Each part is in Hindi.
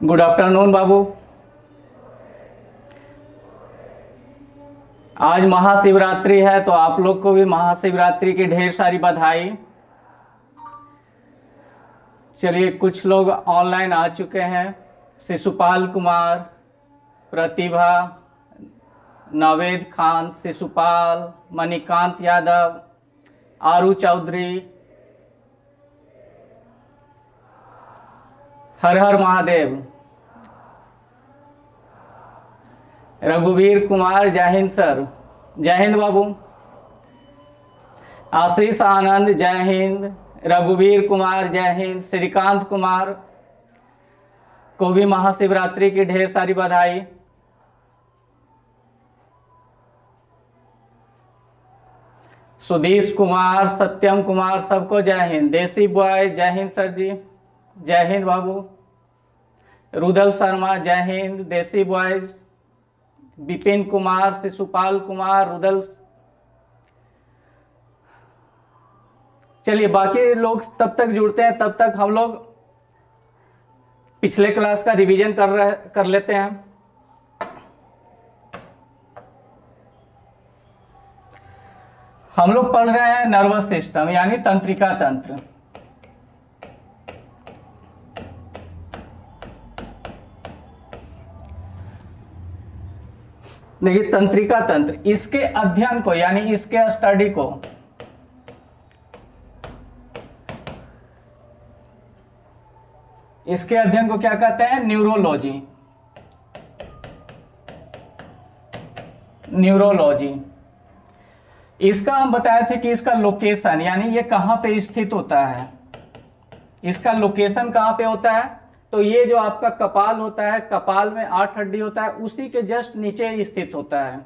गुड आफ्टरनून बाबू। आज महाशिवरात्रि है तो आप लोग को भी महाशिवरात्रि की ढेर सारी बधाई। चलिए, कुछ लोग ऑनलाइन आ चुके हैं। शिशुपाल कुमार, प्रतिभा, नवेद खान, शिशुपाल, मणिकांत यादव, आरू चौधरी, हर हर महादेव, रघुवीर कुमार, जय हिंद सर। जय हिंद बाबू। आशीष आनंद, जय हिंद। रघुवीर कुमार, जय हिंद। श्रीकांत कुमार को भी महाशिवरात्रि की ढेर सारी बधाई। सुधीश कुमार, सत्यम कुमार, सबको जय हिंद। देसी बॉय, जय हिंद सर जी। जय हिंद बाबू। रुदल शर्मा, जय हिंद। देसी बॉयज, विपिन कुमार, शिशुपाल कुमार, रुदल। चलिए, बाकी लोग तब तक जुड़ते हैं, तब तक हम लोग पिछले क्लास का रिवीजन कर लेते हैं। हम लोग पढ़ रहे हैं नर्वस सिस्टम यानी तंत्रिका तंत्र। देखिए, तंत्रिका तंत्र, इसके अध्ययन को यानी इसके स्टडी को क्या कहते हैं? न्यूरोलॉजी। न्यूरोलॉजी। इसका हम बताए थे कि इसका लोकेशन यानी ये कहां पे स्थित होता है। इसका लोकेशन कहां पे होता है? तो ये जो आपका कपाल होता है, कपाल में 8 हड्डी होता है, उसी के जस्ट नीचे स्थित होता है।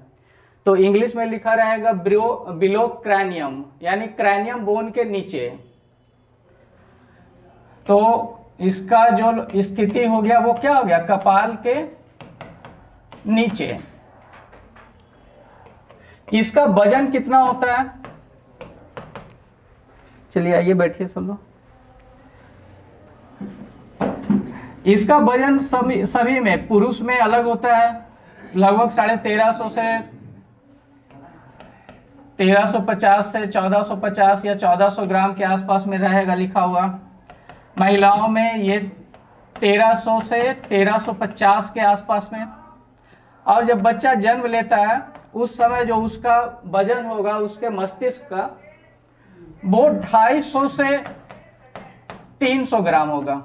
तो इंग्लिश में लिखा रहेगा बिलो क्रैनियम यानी क्रैनियम बोन के नीचे। तो इसका जो स्थिति हो गया वो क्या हो गया? कपाल के नीचे। इसका वजन कितना होता है? चलिए आइए बैठिए सब लोग। इसका वजन सभी में, पुरुष में अलग होता है, लगभग 1350 से 1350 से 1450 या 1400 ग्राम के आसपास में रहेगा लिखा हुआ। महिलाओं में ये 1300 से 1350 के आसपास में। और जब बच्चा जन्म लेता है उस समय जो उसका वजन होगा उसके मस्तिष्क का, वो 250 से 300 ग्राम होगा।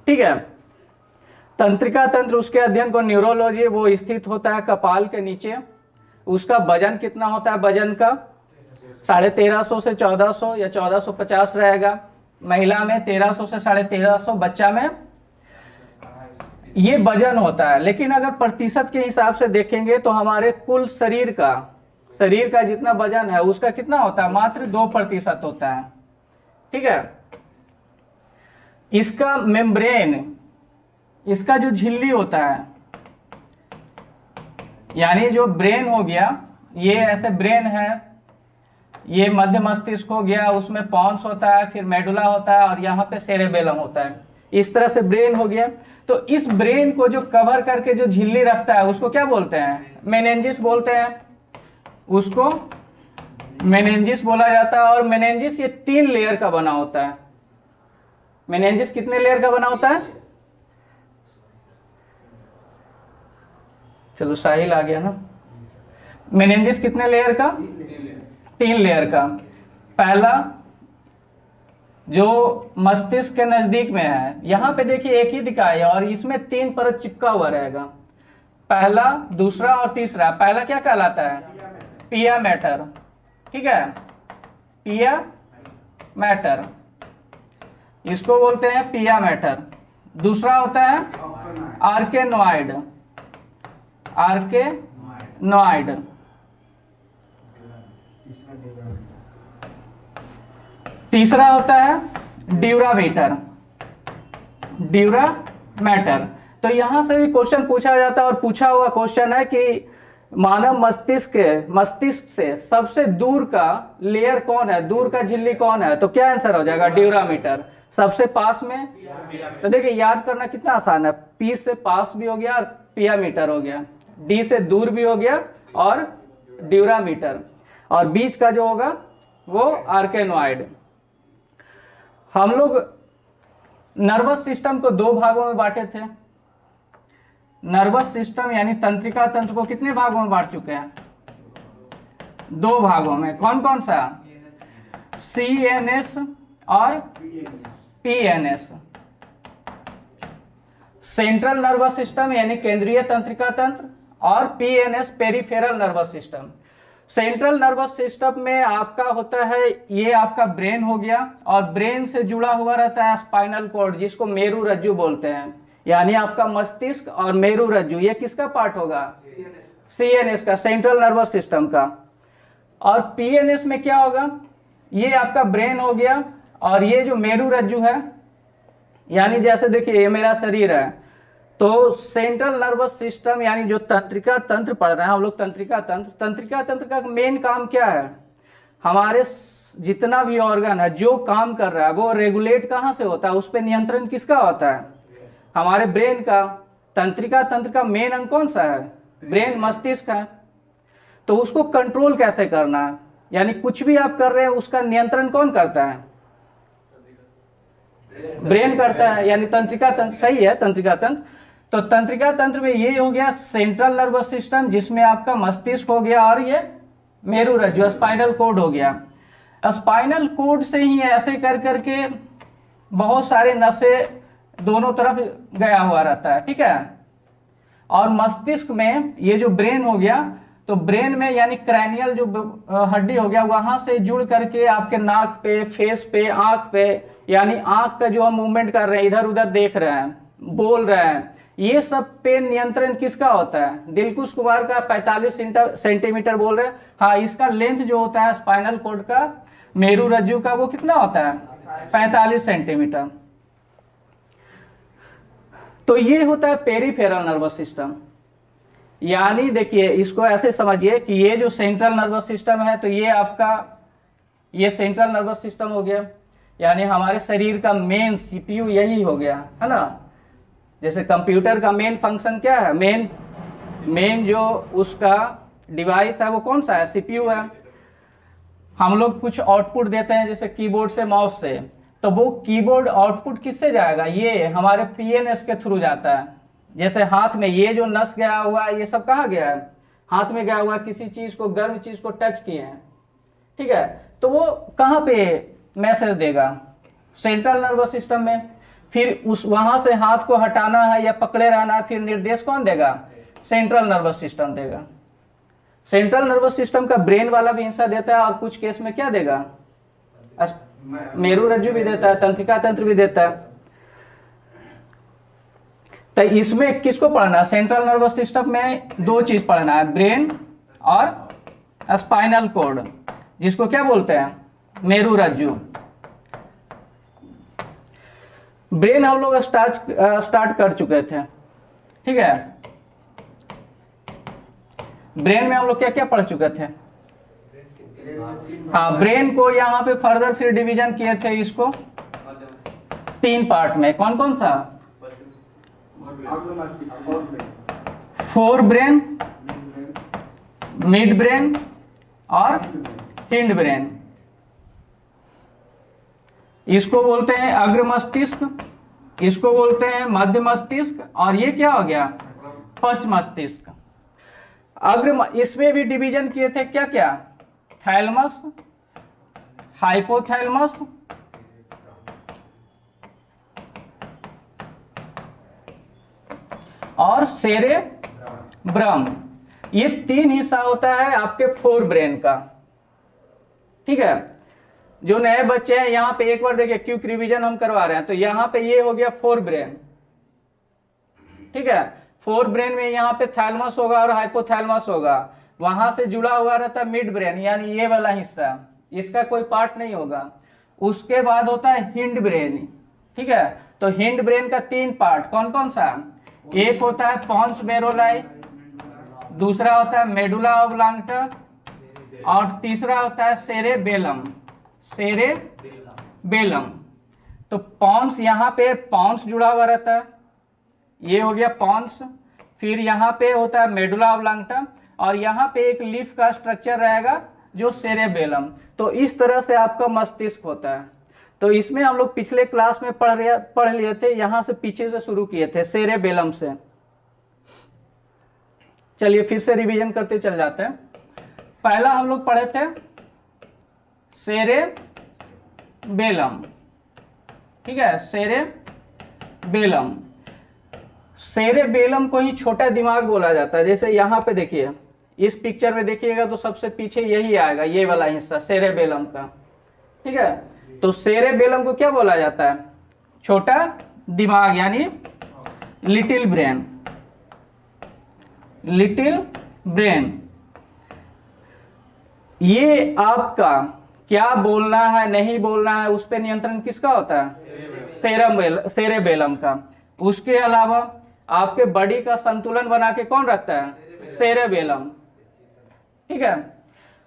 ठीक है। तंत्रिका तंत्र, उसके अध्ययन को न्यूरोलॉजी, वो स्थित होता है कपाल के नीचे। उसका वजन कितना होता है? वजन का 1350 से 1400 या 1450 रहेगा। महिला में 1300 से 1350, बच्चा में ये वजन होता है। लेकिन अगर प्रतिशत के हिसाब से देखेंगे तो हमारे कुल शरीर का जितना वजन है उसका कितना होता है? मात्र 2% होता है। ठीक है। इसका मेम्ब्रेन, इसका जो झिल्ली होता है यानी जो ब्रेन हो गया, ये ऐसे ब्रेन है, ये मध्य मस्तिष्क हो गया, उसमें पॉन्स होता है, फिर मेडुला होता है और यहाँ पे सेरेबेलम होता है। इस तरह से ब्रेन हो गया। तो इस ब्रेन को जो कवर करके जो झिल्ली रखता है उसको क्या बोलते हैं? मेनिंजिस बोलते हैं। उसको मेनिंजिस बोला जाता है। और मेनिंजिस ये 3 लेयर का बना होता है। मेनिंजिस कितने लेयर का बना होता है? चलो साहिल आ गया ना। मेनिंजिस कितने लेयर का? 3 लेयर का। पहला जो मस्तिष्क के नजदीक में है, यहां पे देखिए एक ही दिखाया और इसमें 3 परत चिपका हुआ रहेगा। पहला, दूसरा और तीसरा। पहला क्या कहलाता है? पिया मैटर। ठीक है, पिया मैटर, इसको बोलते हैं पिया मैटर। दूसरा होता है आर्केनॉइड। आर्केनॉइड। तीसरा होता है ड्यूरामेटर। ड्यूरामेटर। तो यहां से भी क्वेश्चन पूछा जाता है और पूछा हुआ क्वेश्चन है कि मानव मस्तिष्क से सबसे दूर का लेयर कौन है? दूर का झिल्ली कौन है? तो क्या आंसर हो जाएगा? ड्यूरामीटर। सबसे पास में, तो देखिए याद करना कितना आसान है, पी से पास भी हो गया और पियामीटर हो गया, डी से दूर भी हो गया और ड्यूरामीटर, और बीच का जो होगा वो आर्केनॉइड। हम लोग नर्वस सिस्टम को दो भागों में बांटे थे। नर्वस सिस्टम यानी तंत्रिका तंत्र को कितने भागों में बांट चुके हैं? दो भागों में। कौन कौन सा? CNS और PNS। सेंट्रल नर्वस सिस्टम यानी केंद्रीय तंत्रिका तंत्र, और PNS peripheral nervous system. Central nervous system में आपका होता है, ये आपका ब्रेन हो गया, और ब्रेन से जुड़ा हुआ रहता है स्पाइनल कॉर्ड, जिसको मेरु रज्जु बोलते हैं, यानी आपका मस्तिष्क और मेरु रज्जु, ये किसका पार्ट होगा? CNS का, सेंट्रल नर्वस सिस्टम का। और PNS में क्या होगा? ये आपका ब्रेन हो गया, और ये जो मेरु रज्जु है, यानी जैसे देखिए ये मेरा शरीर है, तो सेंट्रल नर्वस सिस्टम यानी जो तंत्रिका तंत्र पढ़ रहे हैं हम लोग, तंत्रिका तंत्र का मेन काम क्या है? हमारे जितना भी ऑर्गन है जो काम कर रहा है वो रेगुलेट कहाँ से होता है, उस पर नियंत्रण किसका होता है? हमारे ब्रेन का। तंत्रिका तंत्र का मेन अंग कौन सा है? ब्रेन, मस्तिष्क है। तो उसको कंट्रोल कैसे करना है, यानी कुछ भी आप कर रहे हैं उसका नियंत्रण कौन करता है? ब्रेन करता है, यानी तंत्रिका तंत्र। सही है, तंत्रिका तंत्र। तो तंत्रिका तंत्र में ये हो गया सेंट्रल नर्वस सिस्टम, जिसमें आपका मस्तिष्क हो गया और ये मेरु रज्जु, स्पाइनल कॉर्ड हो गया। स्पाइनल कॉर्ड से ही ऐसे कर करके बहुत सारे नसें दोनों तरफ गया हुआ रहता है, ठीक है। और मस्तिष्क में ये जो ब्रेन हो गया, तो ब्रेन में यानी क्रैनियल जो हड्डी हो गया, वहां से जुड़ करके आपके नाक पे, फेस पे, आंख पे, यानी आंख का जो हम मूवमेंट कर रहे हैं, इधर उधर देख रहे हैं, बोल रहे हैं, ये सब पे नियंत्रण किसका होता है? दिलकुश कुमार का 45 सेंटीमीटर बोल रहे हैं। हाँ, इसका लेंथ जो होता है स्पाइनल कॉर्ड का, मेरु रज्जु का, वो कितना होता है? 45 सेंटीमीटर। तो ये होता है पेरिफेरल नर्वस सिस्टम। यानी देखिए इसको ऐसे समझिए कि ये जो सेंट्रल नर्वस सिस्टम है, तो ये आपका ये सेंट्रल नर्वस सिस्टम हो गया, यानी हमारे शरीर का मेन CPU यही हो गया, है ना। जैसे कंप्यूटर का मेन फंक्शन क्या है? मेन जो उसका डिवाइस है वो कौन सा है? CPU है। हम लोग कुछ आउटपुट देते हैं जैसे कीबोर्ड से, माउस से, तो वो कीबोर्ड आउटपुट किससे जाएगा? ये हमारे PNS के थ्रू जाता है। जैसे हाथ में ये जो नस गया हुआ है, ये सब कहाँ गया है? हाथ में गया हुआ है, किसी चीज को, गर्म चीज को टच किए हैं, ठीक है, तो वो कहाँ पे मैसेज देगा? सेंट्रल नर्वस सिस्टम में। फिर उस वहां से हाथ को हटाना है या पकड़े रहना है, फिर निर्देश कौन देगा? सेंट्रल नर्वस सिस्टम देगा। सेंट्रल नर्वस सिस्टम का ब्रेन वाला भी हिस्सा देता है, और कुछ केस में क्या देगा? मेरु रज्जु भी देता है, तंत्रिका तंत्र भी देता है। तो इसमें किसको पढ़ना है? सेंट्रल नर्वस सिस्टम में दो चीज पढ़ना है, ब्रेन और स्पाइनल कॉर्ड, जिसको क्या बोलते हैं? मेरु रज्जु। ब्रेन हम लोग स्टार्ट कर चुके थे, ठीक है। ब्रेन में हम लोग क्या क्या पढ़ चुके थे? हाँ, ब्रेन को यहाँ पे फर्दर फिर डिवीजन किए थे इसको 3 पार्ट में। कौन कौन सा? फोर ब्रेन, मिड ब्रेन और हिंड ब्रेन। इसको बोलते हैं अग्र मस्तिष्क, इसको बोलते हैं मध्य मस्तिष्क, और ये क्या हो गया? पश्च मस्तिष्क। इसमें भी डिवीजन किए थे क्या क्या? थैलमस, हाइपोथैलमस और सेरेब्रम। ये 3 हिस्सा होता है आपके फोर ब्रेन का, ठीक है। जो नए बच्चे हैं यहाँ पे एक बार देखिए, क्विक रिवीजन हम करवा रहे हैं, तो यहाँ पे ये हो गया फोर ब्रेन, ठीक है। फोर ब्रेन में यहाँ पे थैलमस होगा और हाइपोथैलमस होगा, वहां से जुड़ा हुआ रहता है मिड ब्रेन, यानी ये वाला हिस्सा, इसका कोई पार्ट नहीं होगा। उसके बाद होता है हिंड ब्रेन, ठीक है। तो हिंड ब्रेन का 3 पार्ट, कौन कौन सा? एक होता है पोन्स बेरोलाई, दूसरा होता है मेडुला ऑब्लांगटा, और तीसरा होता है सेरेबेलम। तो पॉन्स, यहाँ पे पॉन्स जुड़ा हुआ रहता है, ये हो गया पॉन्स। फिर यहाँ पे होता है मेडुला ऑब्लांगटा, और यहाँ पे एक लीफ का स्ट्रक्चर रहेगा जो सेरेबेलम। तो इस तरह से आपका मस्तिष्क होता है। तो इसमें हम लोग पिछले क्लास में पढ़ लिए थे, यहाँ से पीछे से शुरू किए थे सेरेबेलम से। चलिए फिर से रिवीजन करते चल जाते हैं। पहला हम लोग पढ़े थे सेरेबेलम, ठीक है, सेरेबेलम। सेरेबेलम को ही छोटा दिमाग बोला जाता है। जैसे यहाँ पे देखिए, इस पिक्चर में देखिएगा तो सबसे पीछे यही आएगा, ये वाला हिस्सा सेरेबेलम का, ठीक है। तो सेरेबेलम को क्या बोला जाता है? छोटा दिमाग, यानी लिटिल ब्रेन, लिटिल ब्रेन। ये आपका क्या बोलना है नहीं बोलना है उस पर नियंत्रण किसका होता है? सेरेबेलम का। उसके अलावा आपके बॉडी का संतुलन बना के कौन रखता है? सेरेबेलम, ठीक है।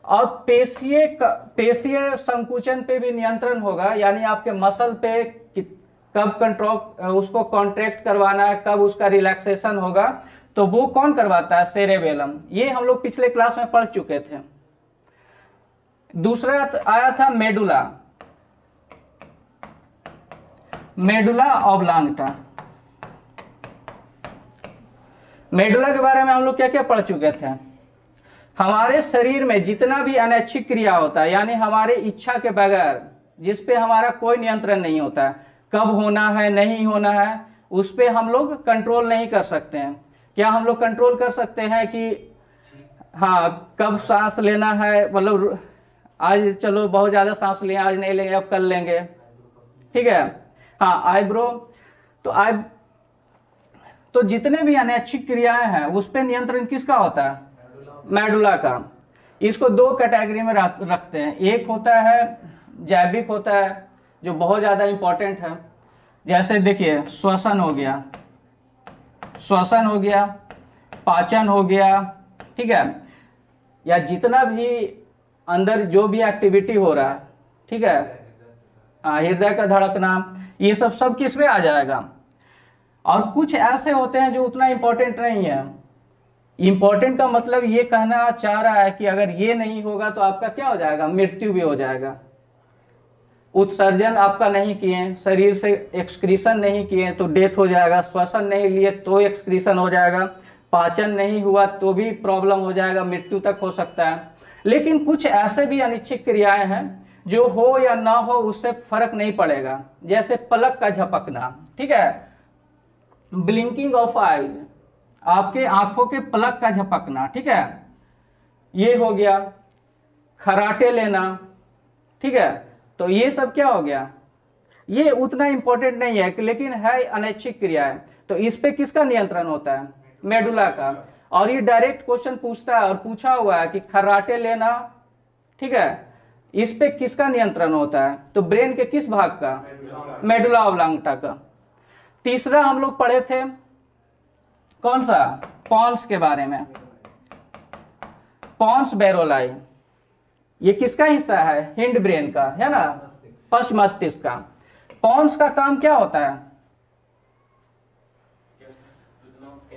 और पेशीय संकुचन पे भी नियंत्रण होगा, यानी आपके मसल पे कब कंट्रोल, उसको कॉन्ट्रैक्ट करवाना है, कब उसका रिलैक्सेशन होगा, तो वो कौन करवाता है? सेरेबेलम। ये हम लोग पिछले क्लास में पढ़ चुके थे। दूसरा आया था मेडुला, मेडुला ऑब्लांगटा। मेडुला के बारे में हम लोग क्या क्या पढ़ चुके थे? हमारे शरीर में जितना भी अनैच्छिक क्रिया होता है, यानी हमारे इच्छा के बगैर, जिस पे हमारा कोई नियंत्रण नहीं होता है, कब होना है नहीं होना है, उस पे हम लोग कंट्रोल नहीं कर सकते हैं। क्या हम लोग कंट्रोल कर सकते हैं कि हाँ कब सांस लेना है, मतलब आज चलो बहुत ज्यादा सांस लिया, आज नहीं लेंगे, अब कल लेंगे, ठीक है। हाँ, आईब्रो, तो जितने भी अनैच्छिक क्रियाएं हैं उस पे नियंत्रण किसका होता है? मेडुला का। इसको दो कैटेगरी में रखते हैं। एक होता है जैविक होता है, जो बहुत ज्यादा इंपॉर्टेंट है। जैसे देखिए, श्वसन हो गया, श्वसन हो गया, पाचन हो गया, ठीक है, या जितना भी अंदर जो भी एक्टिविटी हो रहा है, ठीक है, हृदय का धड़कना, ये सब किस में आ जाएगा। और कुछ ऐसे होते हैं जो उतना इंपॉर्टेंट नहीं है। इंपॉर्टेंट का मतलब ये कहना चाह रहा है कि अगर ये नहीं होगा तो आपका क्या हो जाएगा? मृत्यु भी हो जाएगा। उत्सर्जन आपका नहीं किए, शरीर से एक्सक्रीशन नहीं किए तो डेथ हो जाएगा, श्वसन नहीं लिए तो एक्सक्रीशन हो जाएगा, पाचन नहीं हुआ तो भी प्रॉब्लम हो जाएगा, मृत्यु तक हो सकता है। लेकिन कुछ ऐसे भी अनिच्छिक क्रियाएं हैं जो हो या ना हो उससे फर्क नहीं पड़ेगा। जैसे पलक का झपकना, ठीक है, ब्लिंकिंग ऑफ आईज, आपके आंखों के पलक का झपकना, ठीक है, ये हो गया। खराटे लेना, ठीक है, तो ये सब क्या हो गया? ये उतना इंपॉर्टेंट नहीं है, लेकिन है अनैच्छिक क्रिया है। तो इस पे किसका नियंत्रण होता है? मेडुला का। और ये डायरेक्ट क्वेश्चन पूछता है और पूछा हुआ है कि खराटे लेना, ठीक है, इस पे किसका नियंत्रण होता है? तो ब्रेन के किस भाग का? मेडुला ऑब्लांगटा का। तीसरा हम लोग पढ़े थे कौन सा? पॉन्स के बारे में। पॉन्स बैरोलाई, ये किसका हिस्सा है? हिंड ब्रेन का, है ना, पश्च मस्तिष्क का। पॉन्स का काम क्या होता है?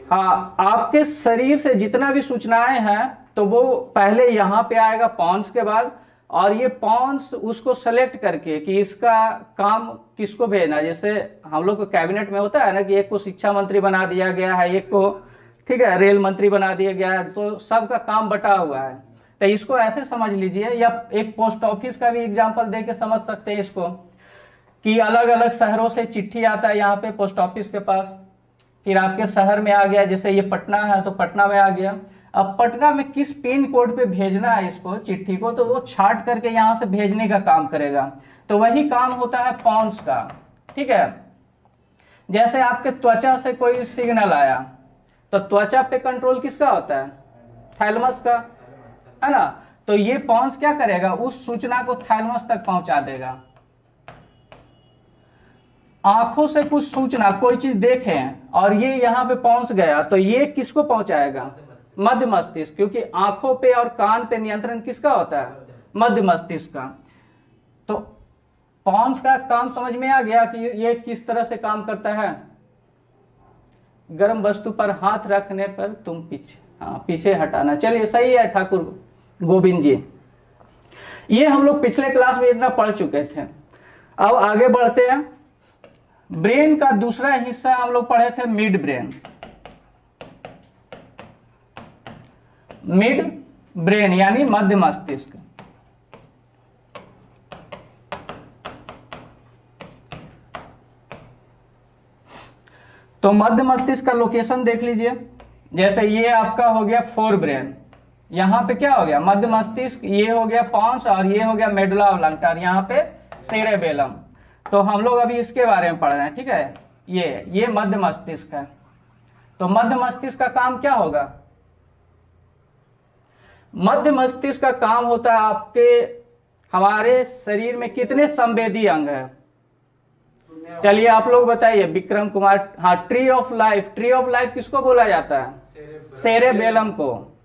हाँ, आपके शरीर से जितना भी सूचनाएं हैं तो वो पहले यहाँ पे आएगा पॉन्स के बाद, और ये पॉन्स उसको सेलेक्ट करके कि इसका काम किसको भेजना। जैसे हम लोग को कैबिनेट में होता है ना कि एक को शिक्षा मंत्री बना दिया गया है, एक को, ठीक है, रेल मंत्री बना दिया गया है, तो सबका काम बटा हुआ है। तो इसको ऐसे समझ लीजिए, या एक पोस्ट ऑफिस का भी एग्जाम्पल दे के समझ सकते हैं इसको, कि अलग अलग शहरों से चिट्ठी आता है यहाँ पे पोस्ट ऑफिस के पास, फिर आपके शहर में आ गया, जैसे ये पटना है तो पटना में आ गया। अब पटना में किस पिन कोड पे भेजना है इसको, चिट्ठी को, तो वो छाट करके यहाँ से भेजने का काम करेगा। तो वही काम होता है पॉन्स का, ठीक है। जैसे आपके त्वचा से कोई सिग्नल आया तो त्वचा पे कंट्रोल किसका होता है? थैलेमस का, है ना। तो ये पॉन्स क्या करेगा? उस सूचना को थैलेमस तक पहुंचा देगा। आंखों से कुछ सूचना, कोई चीज देखें और ये यहाँ पे पहुंच गया, तो ये किसको पहुंचाएगा? मध्य मस्तिष्क, क्योंकि आंखों पे और कान पे नियंत्रण किसका होता है? मध्य मस्तिष्क का। तो पॉन्स का काम समझ में आ गया कि ये किस तरह से काम करता है। गर्म वस्तु पर हाथ रखने पर तुम पीछे हटाना। चलिए सही है ठाकुर गोविंद जी, ये हम लोग पिछले क्लास में इतना पढ़ चुके थे। अब आगे बढ़ते हैं। ब्रेन का दूसरा हिस्सा हम लोग पढ़े थे मिड ब्रेन। मिड ब्रेन यानी मध्य मस्तिष्क। तो मध्य मस्तिष्क का लोकेशन देख लीजिए। जैसे ये आपका हो गया फोर ब्रेन, यहाँ पे क्या हो गया मध्य मस्तिष्क, ये हो गया पॉन्स और ये हो गया मेडुला ऑब्लांका, यहाँ पे सेरेबेलम। तो हम लोग अभी इसके बारे में पढ़ रहे हैं, ठीक है। ये मध्य मस्तिष्क है। तो मध्य मस्तिष्क का काम क्या होगा? मध्य मस्तिष्क का काम होता है आपके हमारे शरीर में कितने संवेदी अंग है? चलिए आप लोग बताइए विक्रम कुमार। हाँ, tree of life. Tree of life किसको बोला जाता है? सेरेबेलम को।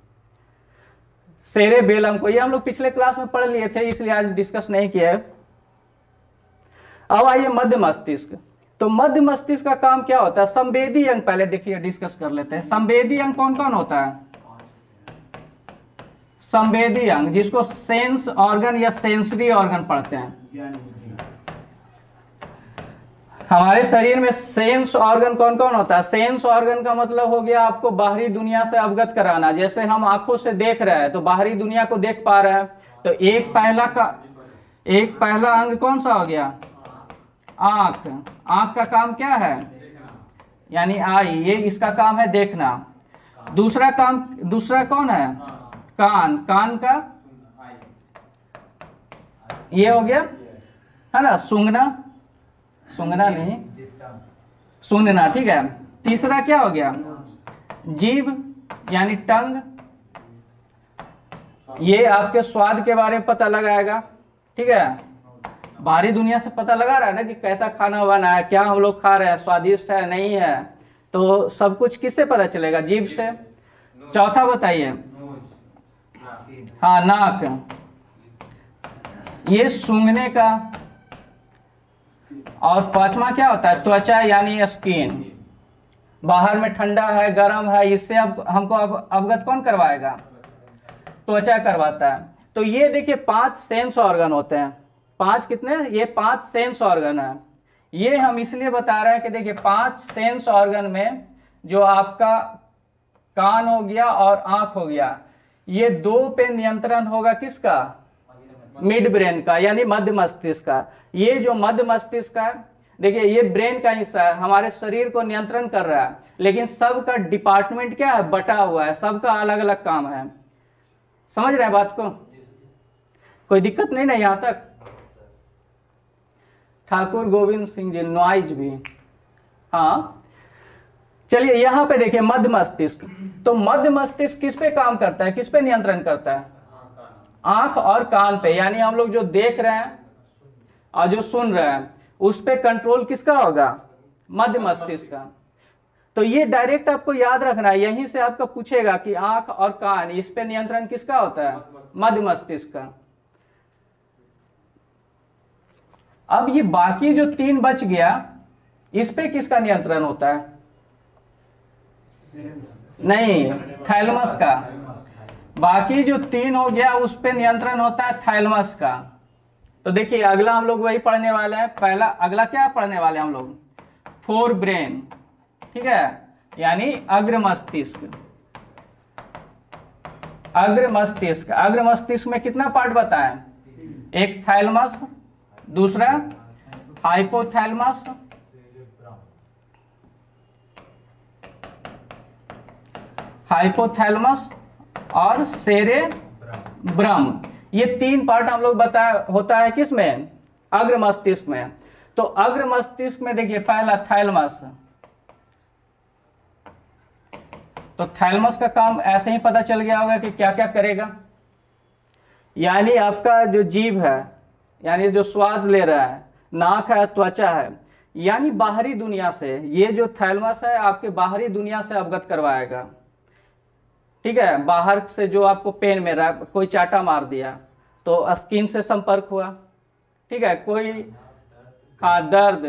सेरेबेलम को, ये हम लोग पिछले क्लास में पढ़ लिए थे, इसलिए आज डिस्कस नहीं किया है। अब आइए मध्य मस्तिष्क। तो मध्य मस्तिष्क का काम क्या होता है? संवेदी अंग पहले देखिए डिस्कस कर लेते हैं। संवेदी अंग कौन कौन होता है? संवेदी अंग जिसको सेंस ऑर्गन या सेंसरी ऑर्गन पढ़ते हैं। हमारे शरीर में सेंस ऑर्गन कौन कौन होता है? सेंस ऑर्गन का मतलब हो गया आपको बाहरी दुनिया से अवगत कराना। जैसे हम आंखों से देख रहे हैं तो बाहरी दुनिया को देख पा रहे हैं। तो एक पहला अंग कौन सा हो गया? आंख। आंख का काम क्या है? यानी आई, ये इसका काम है देखना। दूसरा कौन है? कान। कान का ये हो गया है ना, सूंघना। सूंघना नहीं, सुनना, ठीक है। तीसरा क्या हो गया? जीभ यानी टंग, ये आपके स्वाद के बारे में पता लगाएगा, ठीक है। बाहरी दुनिया से पता लगा रहा है ना कि कैसा खाना बना है, क्या हम लोग खा रहे हैं, स्वादिष्ट है नहीं है, तो सब कुछ किससे पता चलेगा? जीभ से। चौथा बताइए। हाँ, नाक, ये सूंघने का। और पांचवा क्या होता है? त्वचा यानी स्किन। बाहर में ठंडा है, गर्म है, इससे अब हमको अवगत कौन करवाएगा? त्वचा करवाता है। तो ये देखिए 5 सेंस ऑर्गन होते हैं। 5 कितने? ये 5 सेंस ऑर्गन है। ये हम इसलिए बता रहे हैं कि देखिए 5 सेंस ऑर्गन में जो आपका कान हो गया और आंख हो गया, ये 2 पे नियंत्रण होगा किसका? मिड ब्रेन का यानी मध्य मस्तिष्क का। ये जो मध्य मस्तिष्क है देखिए, ये ब्रेन का हिस्सा है, हमारे शरीर को नियंत्रण कर रहा है, लेकिन सबका डिपार्टमेंट क्या है? बटा हुआ है, सबका अलग अलग काम है। समझ रहे हैं बात को? कोई दिक्कत नहीं ना यहां तक? ठाकुर गोविंद सिंह जी, नॉइज भी। हाँ चलिए यहां पे देखिए मध्य मस्तिष्क। तो मध्य मस्तिष्क किस पे काम करता है, किस पे नियंत्रण करता है? आंख और कान पे। यानी हम लोग जो देख रहे हैं और जो सुन रहे हैं उस पे कंट्रोल किसका होगा? मध्य मस्तिष्क का। तो ये डायरेक्ट आपको याद रखना है, यहीं से आपका पूछेगा कि आंख और कान, इस पे नियंत्रण किसका होता है? मध्य मस्तिष्क का। अब ये बाकी जो 3 बच गया, इस पे किसका नियंत्रण होता है? नहीं, थैलेमस का। बाकी जो 3 हो गया उस पे नियंत्रण होता है थैलेमस का। तो देखिए अगला हम लोग वही पढ़ने वाले हैं। अगला क्या पढ़ने वाले हैं हम लोग? फोर ब्रेन, ठीक है, यानी अग्र मस्तिष्क। अग्र मस्तिष्क। अग्र मस्तिष्क में कितना पार्ट बताएं? एक थैलेमस, दूसरा हाइपोथैलेमस, हाइपोथैलेमस और सेरेब्रम। ये 3 पार्ट हम लोग होता है किस में? अग्र मस्तिष्क में। तो अग्र मस्तिष्क में देखिए पहला थैलेमस। तो थैलेमस का काम ऐसे ही पता चल गया होगा कि क्या क्या करेगा। यानी आपका जो जीभ है, यानी जो स्वाद ले रहा है, नाक है, त्वचा है, यानी बाहरी दुनिया से, ये जो थैलेमस है आपके बाहरी दुनिया से अवगत करवाएगा, ठीक है। बाहर से जो आपको पेन में रहा, कोई चाटा मार दिया तो स्किन से संपर्क हुआ, ठीक है। कोई हाँ दर्द,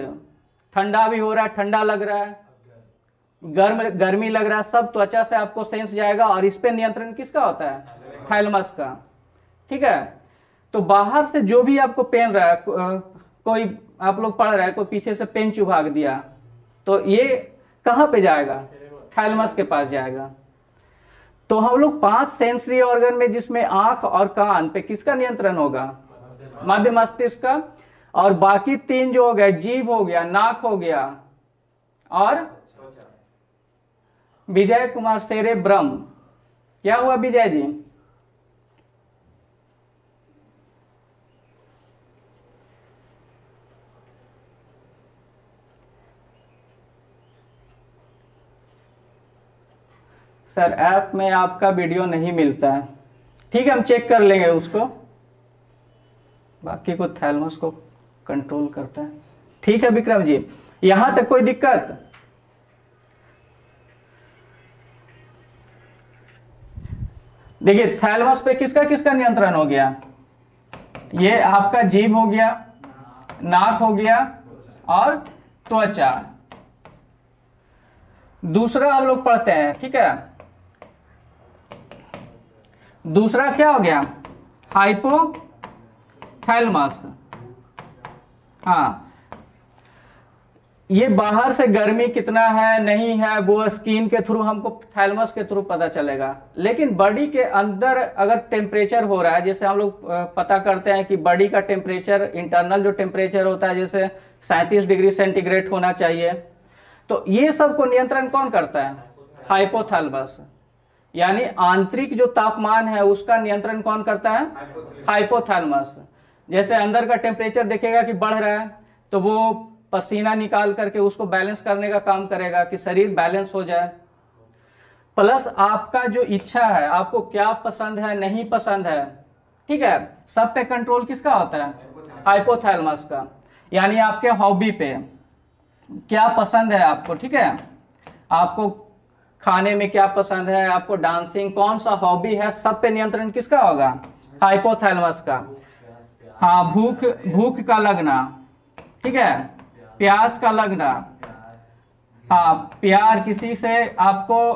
ठंडा भी हो रहा है, ठंडा लग रहा है, गर्मी लग रहा है, सब त्वचा से आपको सेंस जाएगा। और इस पे नियंत्रण किसका होता है? थैलेमस का। ठीक है, तो बाहर से जो भी आपको पेन रहा है, कोई आप लोग पढ़ रहे हैं, कोई पीछे से पेन चुभा दिया, तो ये कहाँ पे जाएगा? थैलेमस के पास जाएगा। तो हम लोग 5 सेंसरी ऑर्गन में, जिसमें आंख और कान पे किसका नियंत्रण होगा? मध्य मस्तिष्क का। और बाकी 3 जो हो गए, जीभ हो गया, नाक हो गया और विजय कुमार सेरेब्रम। क्या हुआ विजय जी? सर ऐप में आपका वीडियो नहीं मिलता है। ठीक है, हम चेक कर लेंगे उसको, बाकी को थैलेमस को कंट्रोल करता है। ठीक है विक्रम जी, यहां तक कोई दिक्कत? देखिए थैलेमस पे किसका किसका नियंत्रण हो गया? ये आपका जीभ हो गया, नाक हो गया और त्वचा। दूसरा हम लोग पढ़ते हैं, ठीक है। दूसरा क्या हो गया? हाइपोथैलेमस। हाँ, ये बाहर से गर्मी कितना है नहीं है वो स्किन के थ्रू हमको थैलेमस के थ्रू पता चलेगा। लेकिन बॉडी के अंदर अगर टेम्परेचर हो रहा है, जैसे हम लोग पता करते हैं कि बॉडी का टेम्परेचर, इंटरनल जो टेम्परेचर होता है, जैसे 37 डिग्री सेंटीग्रेड होना चाहिए, तो ये सब को नियंत्रण कौन करता है? हाइपोथैलेमस। यानी आंतरिक जो तापमान है उसका नियंत्रण कौन करता है? हाइपोथैलेमस। जैसे अंदर का टेम्परेचर देखेगा कि बढ़ रहा है, तो वो पसीना निकाल करके उसको बैलेंस करने का काम करेगा कि शरीर बैलेंस हो जाए। प्लस आपका जो इच्छा है, आपको क्या पसंद है नहीं पसंद है, ठीक है, सब पे कंट्रोल किसका होता है? हाइपोथैलेमस का। यानी आपके हॉबी पे क्या पसंद है आपको, ठीक है, आपको खाने में क्या पसंद है, आपको डांसिंग, कौन सा हॉबी है, सब पे नियंत्रण किसका होगा? हाइपोथैलेमस का। हाँ, भूख का लगना, ठीक है, प्यास का लगना, हाँ, प्यार किसी से, आपको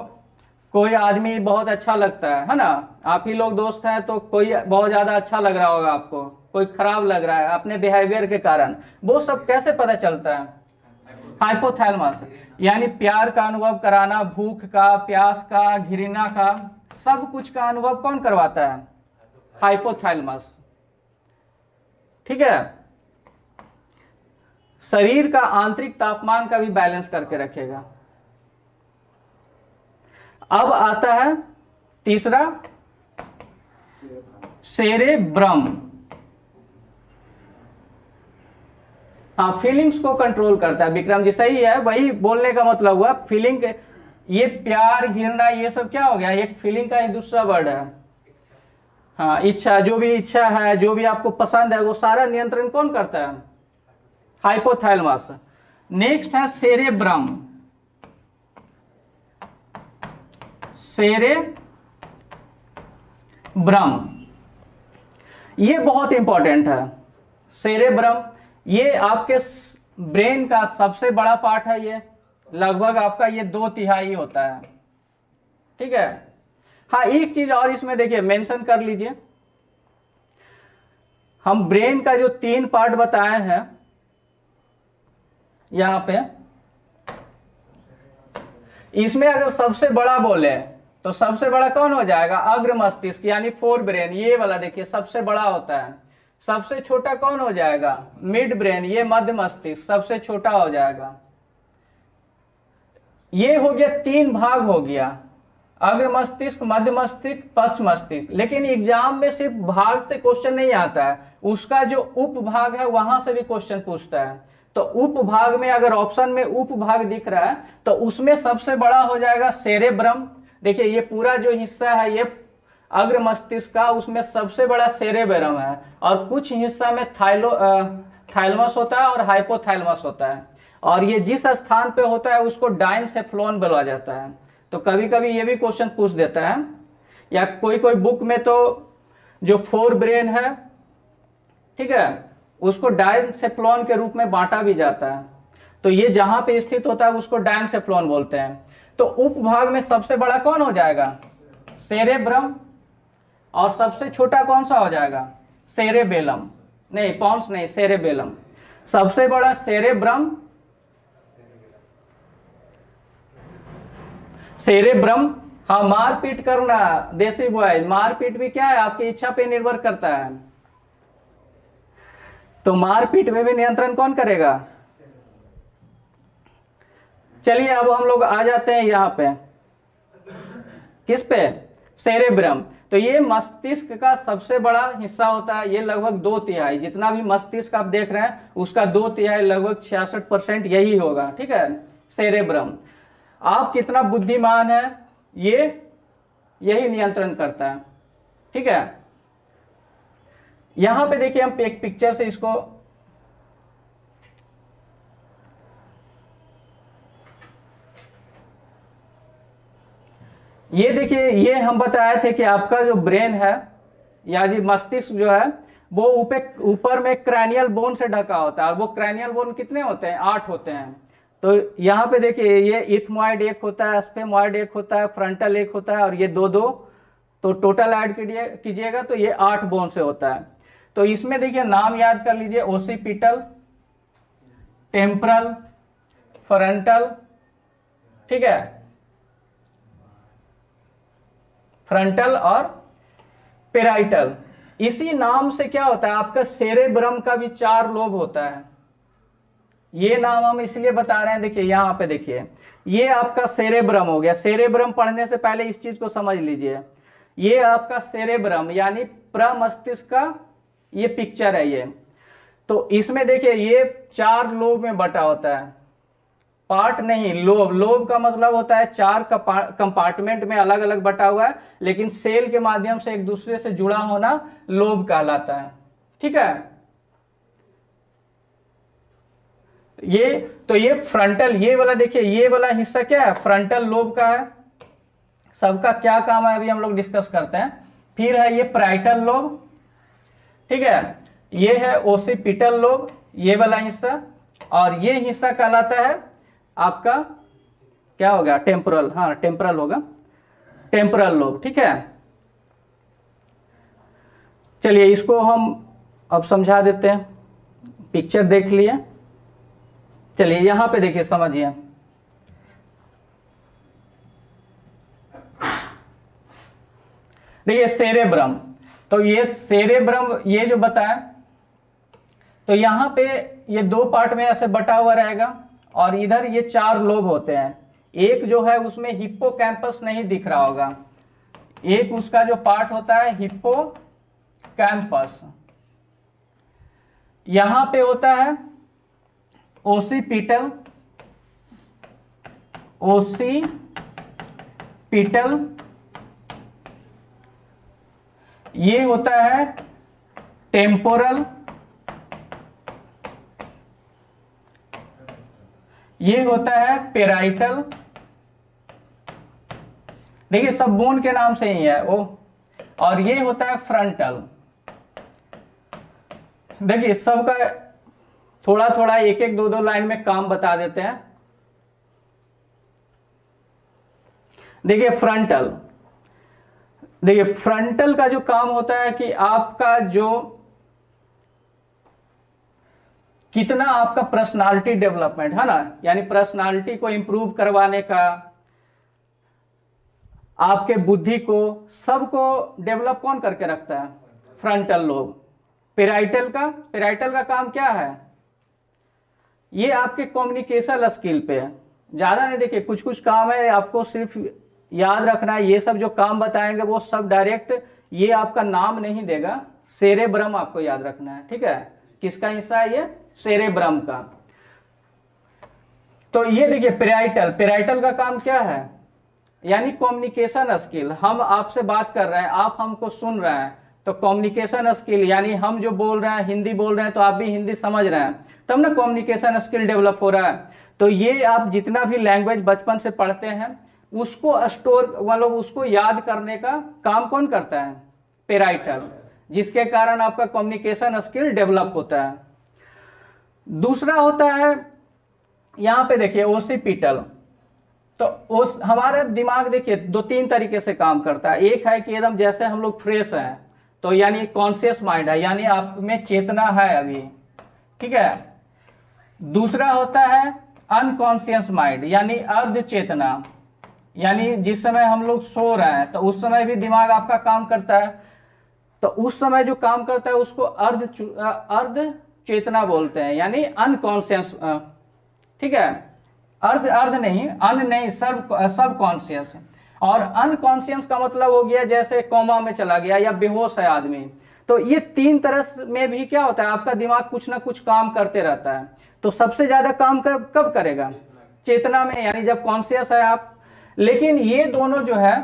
कोई आदमी बहुत अच्छा लगता है ना, आप ही लोग दोस्त हैं तो कोई बहुत ज्यादा अच्छा लग रहा होगा आपको, कोई खराब लग रहा है अपने बिहेवियर के कारण, वो सब कैसे पता चलता है? हाइपोथैलेमस। यानी प्यार का अनुभव कराना, भूख का, प्यास का, घृणा का, सब कुछ का अनुभव कौन करवाता है? हाइपोथैलेमस। ठीक है, शरीर का आंतरिक तापमान का भी बैलेंस करके रखेगा। अब आता है तीसरा, सेरेब्रम। हाँ, फीलिंग्स को कंट्रोल करता है। विक्रम जी सही है, वही बोलने का मतलब हुआ फीलिंग। ये प्यार, घृणा, ये सब क्या हो गया? एक फीलिंग का ही दूसरा वर्ड है। हाँ, इच्छा, जो भी इच्छा है, जो भी आपको पसंद है, वो सारा नियंत्रण कौन करता है? हाइपोथैलेमस। नेक्स्ट है सेरेब्रम। सेरेब्रम, ये बहुत इंपॉर्टेंट है। सेरेब्रम ये आपके ब्रेन का सबसे बड़ा पार्ट है। ये लगभग आपका ये 2/3 होता है। ठीक है। हाँ, एक चीज और इसमें देखिए मेंशन कर लीजिए, हम ब्रेन का जो 3 पार्ट बताए हैं यहां पे, इसमें अगर सबसे बड़ा बोले तो सबसे बड़ा कौन हो जाएगा? अग्र मस्तिष्क, यानी फोर ब्रेन, ये वाला देखिए सबसे बड़ा होता है। सबसे छोटा कौन हो जाएगा? मिड ब्रेन, ये मध्य मस्तिष्क सबसे छोटा हो जाएगा। ये हो गया 3 भाग हो गया, अग्र मस्तिष्क, मध्य मस्तिष्क, पश्च मस्तिष्क। लेकिन एग्जाम में सिर्फ भाग से क्वेश्चन नहीं आता है, उसका जो उपभाग है वहां से भी क्वेश्चन पूछता है। तो उपभाग में अगर ऑप्शन में उपभाग दिख रहा है तो उसमें सबसे बड़ा हो जाएगा सेरेब्रम। देखिए ये पूरा जो हिस्सा है ये अग्र मस्तिष्क का, उसमें सबसे बड़ा सेरेब्रम है, और कुछ हिस्सा में थैलेमस होता है और हाइपोथैलेमस होता है। और ये जिस स्थान पे होता है उसको डाइनसेफ्लॉन बोला जाता है। तो कभी कभी ये भी क्वेश्चन पूछ देता है, या कोई कोई बुक में तो जो फोर ब्रेन है, ठीक है, उसको डायनसेफ्लॉन के रूप में बांटा भी जाता है। तो ये जहां पे स्थित होता है उसको डायनसेफ्लॉन बोलते हैं। तो उपभाग में सबसे बड़ा कौन हो जाएगा? सेरेब्रम। और सबसे छोटा कौन सा हो जाएगा? सेरेबेलम। नहीं, पॉन्स नहीं, सेरेबेलम। सबसे बड़ा सेरेब्रम, सेरेब्रम। हाँ, मारपीट करना देसी बॉयज, मारपीट भी क्या है, आपकी इच्छा पे निर्भर करता है। तो मारपीट में भी नियंत्रण कौन करेगा? चलिए अब हम लोग आ जाते हैं यहाँ पे, किस पे? सेरेब्रम। तो ये मस्तिष्क का सबसे बड़ा हिस्सा होता है। ये लगभग 2/3, जितना भी मस्तिष्क आप देख रहे हैं उसका 2/3, लगभग 66% यही होगा। ठीक है, सेरेब्रम। आप कितना बुद्धिमान है ये यही नियंत्रण करता है। ठीक है, यहां पे देखिए हम एक पिक्चर से इसको, ये देखिए, ये हम बताए थे कि आपका जो ब्रेन है यानी मस्तिष्क जो है वो ऊपर में क्रैनियल बोन से ढका होता है। और वो क्रैनियल बोन कितने होते हैं? 8 होते हैं। तो यहाँ पे देखिए, ये इथमॉइड एक होता है, स्फेमॉइड एक होता है, फ्रंटल एक होता है, और ये 2-2, तो टोटल ऐड कीजिएगा तो ये 8 बोन से होता है। तो इसमें देखिए नाम याद कर लीजिए, ओसिपिटल, टेम्परल, फ्रंटल, ठीक है, फ्रंटल और पेराइटल। इसी नाम से क्या होता है, आपका सेरेब्रम का भी 4 लोब होता है। ये नाम हम इसलिए बता रहे हैं, देखिए यहां पे देखिए, ये आपका सेरेब्रम हो गया। सेरेब्रम पढ़ने से पहले इस चीज को समझ लीजिए, ये आपका सेरेब्रम यानी प्रमस्तिष्क का ये पिक्चर है ये। तो इसमें देखिए ये 4 लोब में बटा होता है, पार्ट नहीं, लोब। लोब का मतलब होता है 4 कंपार्टमेंट में अलग अलग बटा हुआ है, लेकिन सेल के माध्यम से एक दूसरे से जुड़ा होना लोब कहलाता है। ठीक है, ये फ्रंटल, ये वाला देखिए, ये वाला हिस्सा क्या है? फ्रंटल लोब का है। सबका क्या काम है अभी हम लोग डिस्कस करते हैं। फिर है ये पैराइटल लोब, ठीक है, ये है ओसिपिटल लोब, ये वाला हिस्सा। और ये हिस्सा कहलाता है आपका क्या होगा? टेम्पोरल। हाँ, टेम्पोरल होगा, टेम्पोरल लोब। ठीक है, चलिए इसको हम अब समझा देते हैं। पिक्चर देख लिए, चलिए यहां पे देखिए, समझिए। देखिए सेरेब्रम, तो ये सेरेब्रम ये जो बताया, तो यहां पे ये 2 पार्ट में ऐसे बटा हुआ रहेगा, और इधर ये 4 लोब होते हैं। एक जो है उसमें हिप्पोकैम्पस नहीं दिख रहा होगा, एक उसका जो पार्ट होता है हिप्पोकैम्पस, यहां पे होता है ओसिपिटल, ओसिपिटल, ये होता है टेम्पोरल, ये होता है पेराइटल। देखिए सब बोन के नाम से ही है वो। और ये होता है फ्रंटल। देखिए सबका थोड़ा थोड़ा एक एक 2-2 लाइन में काम बता देते हैं। देखिए फ्रंटल, देखिए फ्रंटल का जो काम होता है कि आपका जो कितना आपका पर्सनालिटी डेवलपमेंट है ना, यानी पर्सनालिटी को इंप्रूव करवाने का, आपके बुद्धि को, सबको डेवलप कौन करके रखता है? Frontal lobe. पेराइटल का काम क्या है? ये आपके कम्युनिकेशन स्किल पे है, ज्यादा नहीं। देखिए कुछ कुछ काम है आपको सिर्फ याद रखना है, ये सब जो काम बताएंगे वो सब डायरेक्ट ये आपका नाम नहीं देगा, सेरेब्रम आपको याद रखना है। ठीक है, किसका हिस्सा है ये? सेरेब्रम का। तो ये देखिए पेराइटल का काम क्या है? यानी कम्युनिकेशन स्किल। हम आपसे बात कर रहे हैं, आप हमको सुन रहे हैं, तो कम्युनिकेशन स्किल यानी हम जो बोल रहे हैं, हिंदी बोल रहे हैं तो आप भी हिंदी समझ रहे हैं, तब ना कम्युनिकेशन स्किल डेवलप हो रहा है। तो ये आप जितना भी लैंग्वेज बचपन से पढ़ते हैं उसको स्टोर, मतलब उसको याद करने का काम कौन करता है? पेराइटल, जिसके कारण आपका कम्युनिकेशन स्किल डेवलप होता है। दूसरा होता है यहाँ पे देखिए ओसिपिटल। तो उस हमारा दिमाग देखिए दो तीन तरीके से काम करता है। एक है कि एकदम जैसे हम लोग फ्रेश हैं, तो यानी कॉन्शियस माइंड है, यानी आप में चेतना है अभी, ठीक है। दूसरा होता है अनकॉन्शियस माइंड, यानी अर्ध चेतना, यानी जिस समय हम लोग सो रहे हैं तो उस समय भी दिमाग आपका काम करता है, तो उस समय जो काम करता है उसको अर्ध चेतना बोलते हैं, यानी अनकॉन्शियस, ठीक है। अर्ध अर्ध नहीं, अन नहीं, सब कॉन्शियस। और अनकॉन्शियस का मतलब हो गया जैसे कोमा में चला गया या बेहोश है आदमी। तो ये तीन तरह में भी क्या होता है, आपका दिमाग कुछ ना कुछ काम करते रहता है। तो सबसे ज्यादा काम कब करेगा, चेतना में, यानी जब कॉन्शियस है आप। लेकिन ये दोनों जो है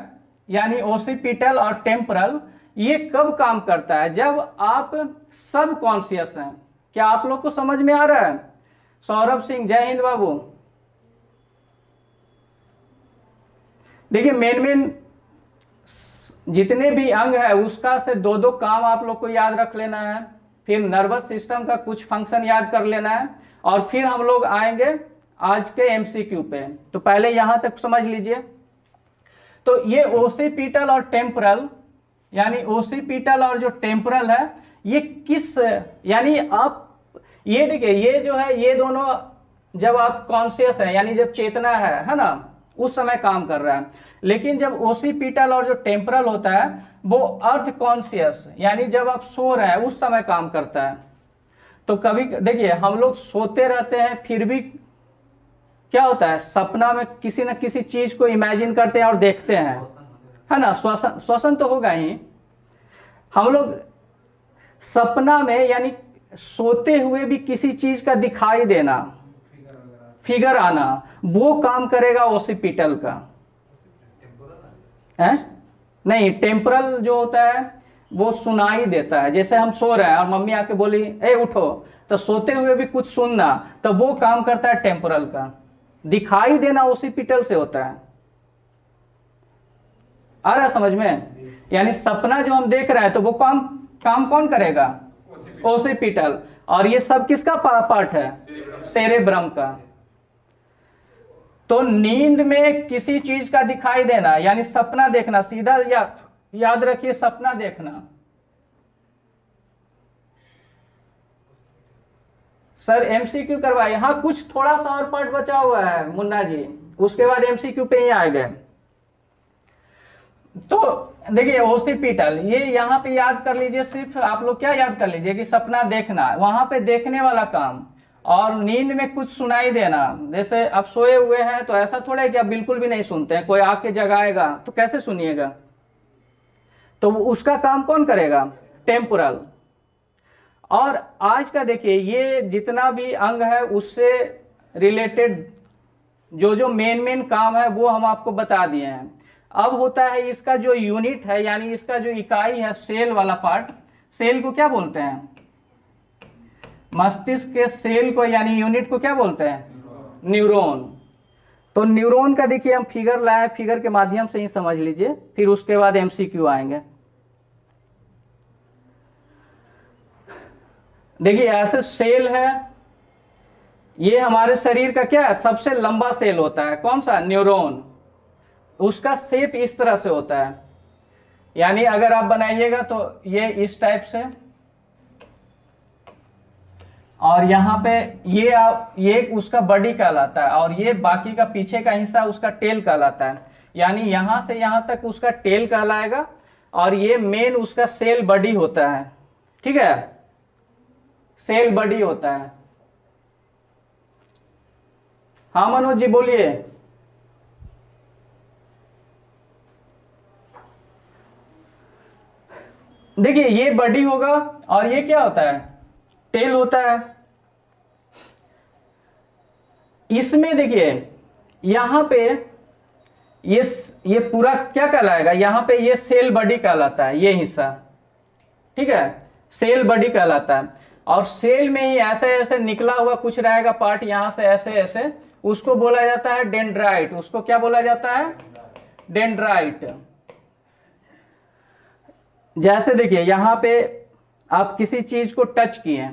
यानी ओसिपिटल और टेम्परल, ये कब काम करता है, जब आप सब कॉन्शियस हैं। क्या आप लोग को समझ में आ रहा है? सौरभ सिंह, जय हिंद बाबू। देखिए मेन जितने भी अंग है उसका से दो दो काम आप लोग को याद रख लेना है, फिर नर्वस सिस्टम का कुछ फंक्शन याद कर लेना है, और फिर हम लोग आएंगे आज के एमसीक्यू पे। तो पहले यहां तक समझ लीजिए। तो ये ओसिपिटल और टेम्परल, यानी ओसिपिटल और जो टेम्परल है, ये किस, यानी आप ये देखिए, ये जो है ये दोनों जब आप कॉन्शियस है यानी जब चेतना है ना, उस समय काम कर रहा है। लेकिन जब ओसिपिटल और जो टेम्परल होता है वो अर्ध कॉन्शियस, यानी जब आप सो रहे हैं उस समय काम करता है। तो कभी देखिए हम लोग सोते रहते हैं, फिर भी क्या होता है, सपना में किसी न किसी चीज को इमेजिन करते हैं और देखते हैं, है ना। श्वसन तो होगा ही। हम लोग सपना में यानी सोते हुए भी किसी चीज का दिखाई देना, फिगर आना, वो काम करेगा ओसिपिटल का है? नहीं, टेम्परल जो होता है वो सुनाई देता है। जैसे हम सो रहे हैं और मम्मी आके बोली ए उठो, तो सोते हुए भी कुछ सुनना, तो वो काम करता है टेम्परल का। दिखाई देना ओसिपिटल से होता है। आ रहा समझ में? यानी सपना जो हम देख रहे हैं तो वो काम कौन करेगा, ओसिपिटल। और ये सब किसका पार्ट है, सेरेब्रम का। तो नींद में किसी चीज का दिखाई देना यानी सपना देखना, सीधा याद रखिए सपना देखना। सर एमसीक्यू करवाइए। हाँ कुछ थोड़ा सा और पार्ट बचा हुआ है मुन्ना जी, उसके बाद एमसीक्यू पे ही आ गए। तो देखिए ओसिपिटल, ये यहाँ पे याद कर लीजिए, सिर्फ आप लोग क्या याद कर लीजिए कि सपना देखना, वहां पे देखने वाला काम। और नींद में कुछ सुनाई देना, जैसे आप सोए हुए हैं तो ऐसा थोड़ा है कि आप बिल्कुल भी नहीं सुनते हैं, कोई आके जगाएगा तो कैसे सुनिएगा, तो उसका काम कौन करेगा, टेम्पोरल। और आज का देखिए ये जितना भी अंग है उससे रिलेटेड जो मेन काम है वो हम आपको बता दिए हैं। अब होता है इसका जो यूनिट है यानी इसका जो इकाई है, सेल वाला पार्ट। सेल को क्या बोलते हैं, मस्तिष्क के सेल को यानी यूनिट को क्या बोलते हैं, न्यूरॉन। तो न्यूरॉन का देखिए हम फिगर लाए, फिगर के माध्यम से ही समझ लीजिए, फिर उसके बाद एमसीक्यू आएंगे। देखिए ऐसे सेल है, ये हमारे शरीर का क्या है, सबसे लंबा सेल होता है, कौन सा, न्यूरॉन। उसका शेप इस तरह से होता है, यानी अगर आप बनाइएगा तो ये इस टाइप से, और यहाँ पे ये उसका बॉडी कहलाता है, और ये बाकी का पीछे का हिस्सा उसका टेल कहलाता है। यानी यहां से यहां तक उसका टेल कहलाएगा, और ये मेन उसका सेल बॉडी होता है, ठीक है, सेल बॉडी होता है। हाँ मनोज जी बोलिए। देखिए ये बॉडी होगा और ये क्या होता है, टेल होता है। इसमें देखिए यहां पे ये पूरा क्या कहलाएगा, यहां पे ये सेल बॉडी कहलाता है, ये हिस्सा, ठीक है, सेल बॉडी कहलाता है। और सेल में ही ऐसे ऐसे निकला हुआ कुछ रहेगा पार्ट, यहां से ऐसे ऐसे, उसको बोला जाता है डेंड्राइट। उसको क्या बोला जाता है, डेंड्राइट। जैसे देखिए यहां पे आप किसी चीज को टच किए,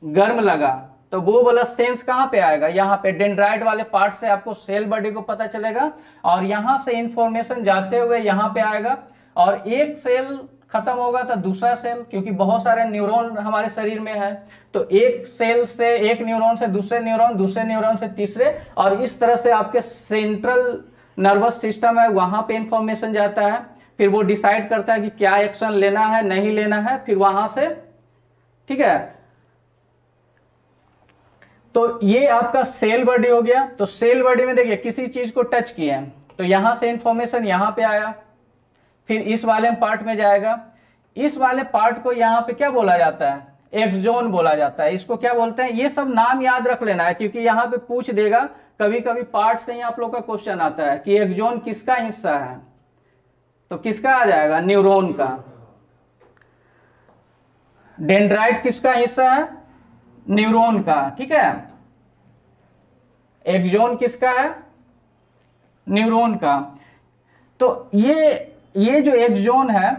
गर्म लगा तो वो वाला सेंस कहाँ पे आएगा, यहाँ पे डेंड्राइट वाले पार्ट से आपको सेल बॉडी को पता चलेगा, और यहाँ से इंफॉर्मेशन जाते हुए यहाँ पे आएगा, और एक सेल खत्म होगा तो दूसरा सेल, क्योंकि बहुत सारे न्यूरॉन हमारे शरीर में है, तो एक सेल से, एक न्यूरॉन से दूसरे न्यूरॉन, दूसरे न्यूरॉन से तीसरे, और इस तरह से आपके सेंट्रल नर्वस सिस्टम है वहां पे इंफॉर्मेशन जाता है, फिर वो डिसाइड करता है कि क्या एक्शन लेना है नहीं लेना है, फिर वहां से, ठीक है। तो ये आपका सेल बॉडी हो गया। तो सेल बॉडी में देखिए किसी चीज को टच किए तो यहां से इंफॉर्मेशन यहां पे आया, फिर इस वाले पार्ट में जाएगा, इस वाले पार्ट को यहां पे क्या बोला जाता है, एक्सोन बोला जाता है। इसको क्या बोलते हैं, ये सब नाम याद रख लेना है, क्योंकि यहाँ पे पूछ देगा कभी कभी पार्ट से ही आप लोग का क्वेश्चन आता है कि एक्सोन किसका हिस्सा है, तो किसका आ जाएगा, न्यूरॉन का। डेंड्राइट किसका हिस्सा है, न्यूरॉन का, ठीक है। एक्सोन किसका है, न्यूरॉन का। तो ये जो एक्सोन है,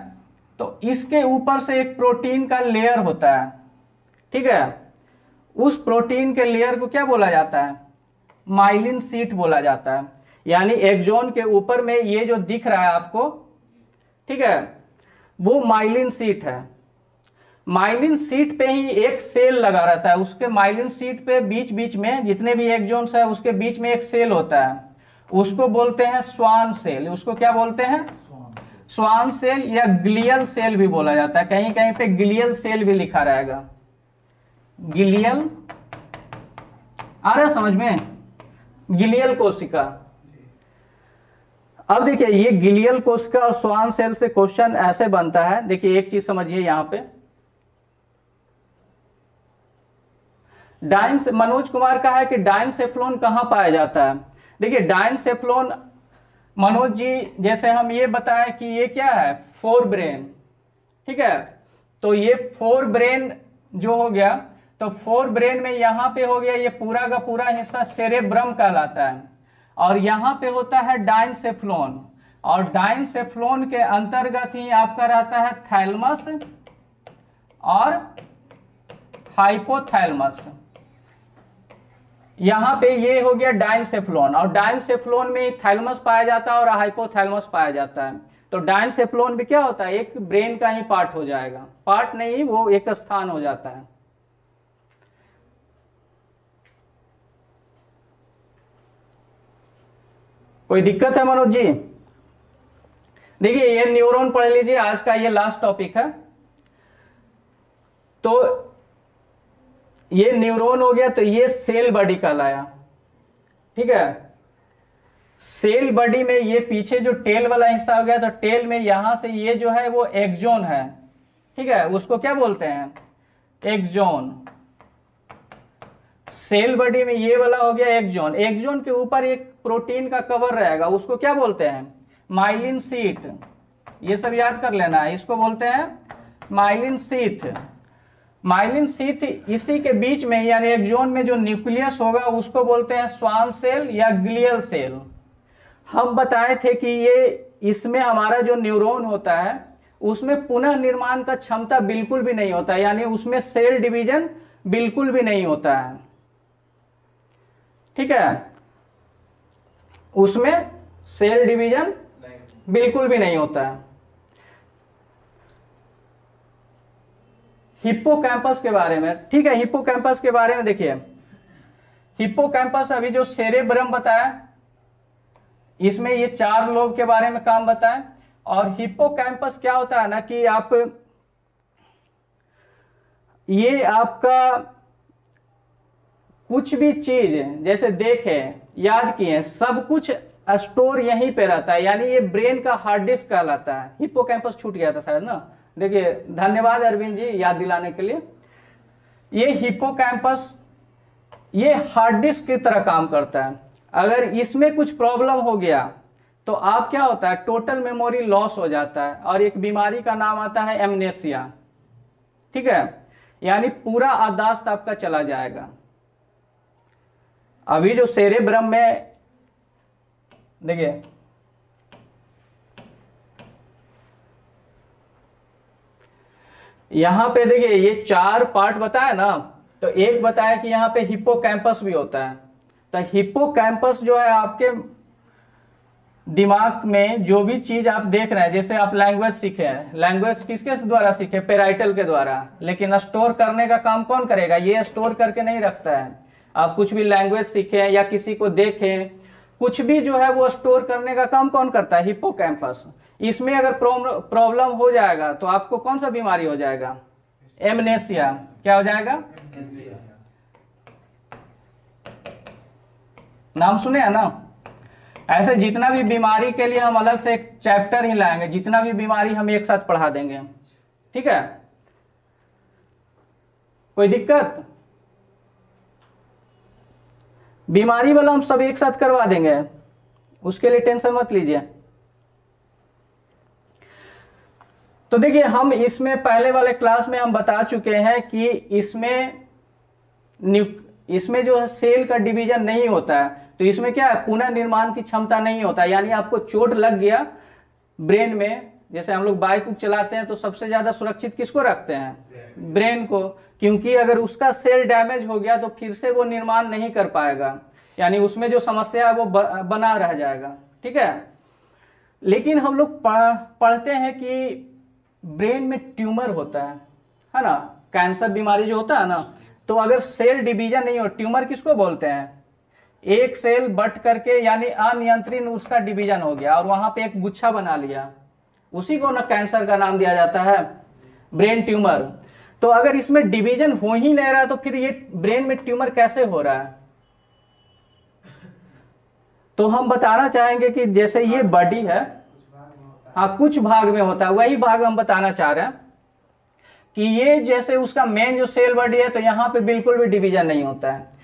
तो इसके ऊपर से एक प्रोटीन का लेयर होता है, ठीक है। उस प्रोटीन के लेयर को क्या बोला जाता है, माइलिन शीट बोला जाता है। यानी एक्सोन के ऊपर में ये जो दिख रहा है आपको, ठीक है, वो माइलिन शीट है। माइलिन शीट पे ही एक सेल लगा रहता है, उसके माइलिन शीट पे बीच बीच में जितने भी एक्सोन्स है उसके बीच में एक सेल होता है, उसको बोलते हैं स्वान सेल। उसको क्या बोलते हैं, स्वान सेल, या ग्लियल सेल भी बोला जाता है, कहीं कहीं पे ग्लियल सेल भी लिखा रहेगा, ग्लियल, आ रहा है समझ में, ग्लियल कोशिका। अब देखिए ये ग्लियल कोशिका और स्वान सेल से क्वेश्चन ऐसे बनता है, देखिए एक चीज समझिए यहां पे, मनोज कुमार का है कि डाइनसेफ्लोन कहां पाया जाता है। देखिए डाइनसेफ्लोन मनोज जी, जैसे हम ये बताएं कि ये क्या है, फोर ब्रेन, ठीक है। तो ये फोर ब्रेन जो हो गया, तो फोर ब्रेन में यहां पे हो गया ये पूरा का पूरा हिस्सा सेरेब्रम कहलाता है, और यहां पे होता है डाइनसेफ्लोन, और डाइनसेफ्लोन के अंतर्गत ही आपका रहता है थैलमस और हाइपोथैलमस। यहां पे ये हो गया डाइनसेफ्लोन, और डाइनसेफ्लोन में थैलमस पाया जाता है और हाइपोथैलमस पाया जाता है। तो डाइनसेफ्लोन भी क्या होता है, एक ब्रेन का ही पार्ट हो जाएगा, पार्ट नहीं, वो एक स्थान हो जाता है। कोई दिक्कत है मनोज जी? देखिए ये न्यूरॉन पढ़ लीजिए, आज का ये लास्ट टॉपिक है। तो ये न्यूरॉन हो गया, तो ये सेल बॉडी कहलाया, ठीक है। सेल बॉडी में ये पीछे जो टेल वाला हिस्सा हो गया, तो टेल में यहां से ये जो है वो एक्सोन है, ठीक है, उसको क्या बोलते हैं, एक्सोन। सेल बॉडी में ये वाला हो गया एक्सोन। एक्सोन के ऊपर एक प्रोटीन का कवर रहेगा, उसको क्या बोलते हैं, माइलिन शीट। ये सब याद कर लेना है, इसको बोलते हैं माइलिन शीट। माइलिन शीट इसी के बीच में, यानी एक्सोन में जो न्यूक्लियस होगा उसको बोलते हैं स्वान सेल या ग्लियल सेल। हम बताए थे कि ये इसमें हमारा जो न्यूरॉन होता है उसमें पुनः निर्माण का क्षमता बिल्कुल भी नहीं होता है, यानी उसमें सेल डिवीजन बिल्कुल भी नहीं होता है, ठीक है, उसमें सेल डिवीजन बिल्कुल भी नहीं होता है। हिप्पोकैम्पस के बारे में, ठीक है, हिप्पोकैम्पस के बारे में देखिए, हिप्पोकैम्पस अभी जो सेरेब्रम बताया, इसमें ये चार लोब के बारे में काम बताएं। और हिप्पोकैम्पस क्या होता है ना कि आप, ये आपका कुछ भी चीज जैसे देखे, याद किए, सब कुछ स्टोर यहीं पे रहता है, यानी ये ब्रेन का हार्ड डिस्क कहलाता है। हिप्पोकैम्पस छूट गया था शायद ना, देखिए धन्यवाद अरविंद जी याद दिलाने के लिए। ये हिप्पोकैम्पस ये हार्ड डिस्क की तरह काम करता है। अगर इसमें कुछ प्रॉब्लम हो गया तो आप क्या होता है, टोटल मेमोरी लॉस हो जाता है, और एक बीमारी का नाम आता है एमनेसिया, ठीक है, यानी पूरा याददाश्त आपका चला जाएगा। अभी जो सेरेब्रम में देखिए, यहां पे देखिए ये चार पार्ट बताया ना, तो एक बताया कि यहाँ पे हिप्पोकैम्पस भी होता है। तो हिप्पोकैम्पस जो है आपके दिमाग में जो भी चीज आप देख रहे हैं, जैसे आप लैंग्वेज सीखे हैं, लैंग्वेज किसके द्वारा सीखे, पेराइटल के द्वारा, लेकिन स्टोर करने का काम कौन करेगा, ये स्टोर करके नहीं रखता है। आप कुछ भी लैंग्वेज सीखे या किसी को देखें, कुछ भी जो है वो स्टोर करने का काम कौन करता है, हिप्पोकैम्पस। इसमें अगर प्रॉब्लम हो जाएगा तो आपको कौन सा बीमारी हो जाएगा, एमनेसिया। क्या हो जाएगा, नाम सुने हैं ना। ऐसे जितना भी बीमारी के लिए हम अलग से एक चैप्टर ही लाएंगे, जितना भी बीमारी हम एक साथ पढ़ा देंगे, ठीक है। कोई दिक्कत, बीमारी वाला हम सब एक साथ करवा देंगे, उसके लिए टेंशन मत लीजिए। तो देखिए हम इसमें पहले वाले क्लास में हम बता चुके हैं कि इसमें जो है सेल का डिवीजन नहीं होता है। तो इसमें क्या है, पुनर्निर्माण की क्षमता नहीं होता। यानी आपको चोट लग गया ब्रेन में, जैसे हम लोग बाइक चलाते हैं तो सबसे ज्यादा सुरक्षित किसको रखते हैं, ब्रेन को, क्योंकि अगर उसका सेल डैमेज हो गया तो फिर से वो निर्माण नहीं कर पाएगा, यानी उसमें जो समस्या है वो बना रह जाएगा, ठीक है। लेकिन हम लोग पढ़ते हैं कि ब्रेन में ट्यूमर होता है ना, कैंसर बीमारी जो होता है ना, तो अगर सेल डिवीजन नहीं हो, ट्यूमर किसको बोलते हैं, एक सेल बट करके यानी अनियंत्रित उसका डिवीजन हो गया और वहां पे एक गुच्छा बना लिया, उसी को ना कैंसर का नाम दिया जाता है, ब्रेन ट्यूमर। तो अगर इसमें डिवीजन हो ही नहीं रहा तो फिर ये ब्रेन में ट्यूमर कैसे हो रहा है। तो हम बताना चाहेंगे कि जैसे ये बॉडी है, हाँ कुछ भाग में होता है, वही भाग हम बताना चाह रहे हैं कि ये जैसे उसका मेन जो सेल बॉडी है तो यहाँ पे बिल्कुल भी डिवीजन नहीं होता है।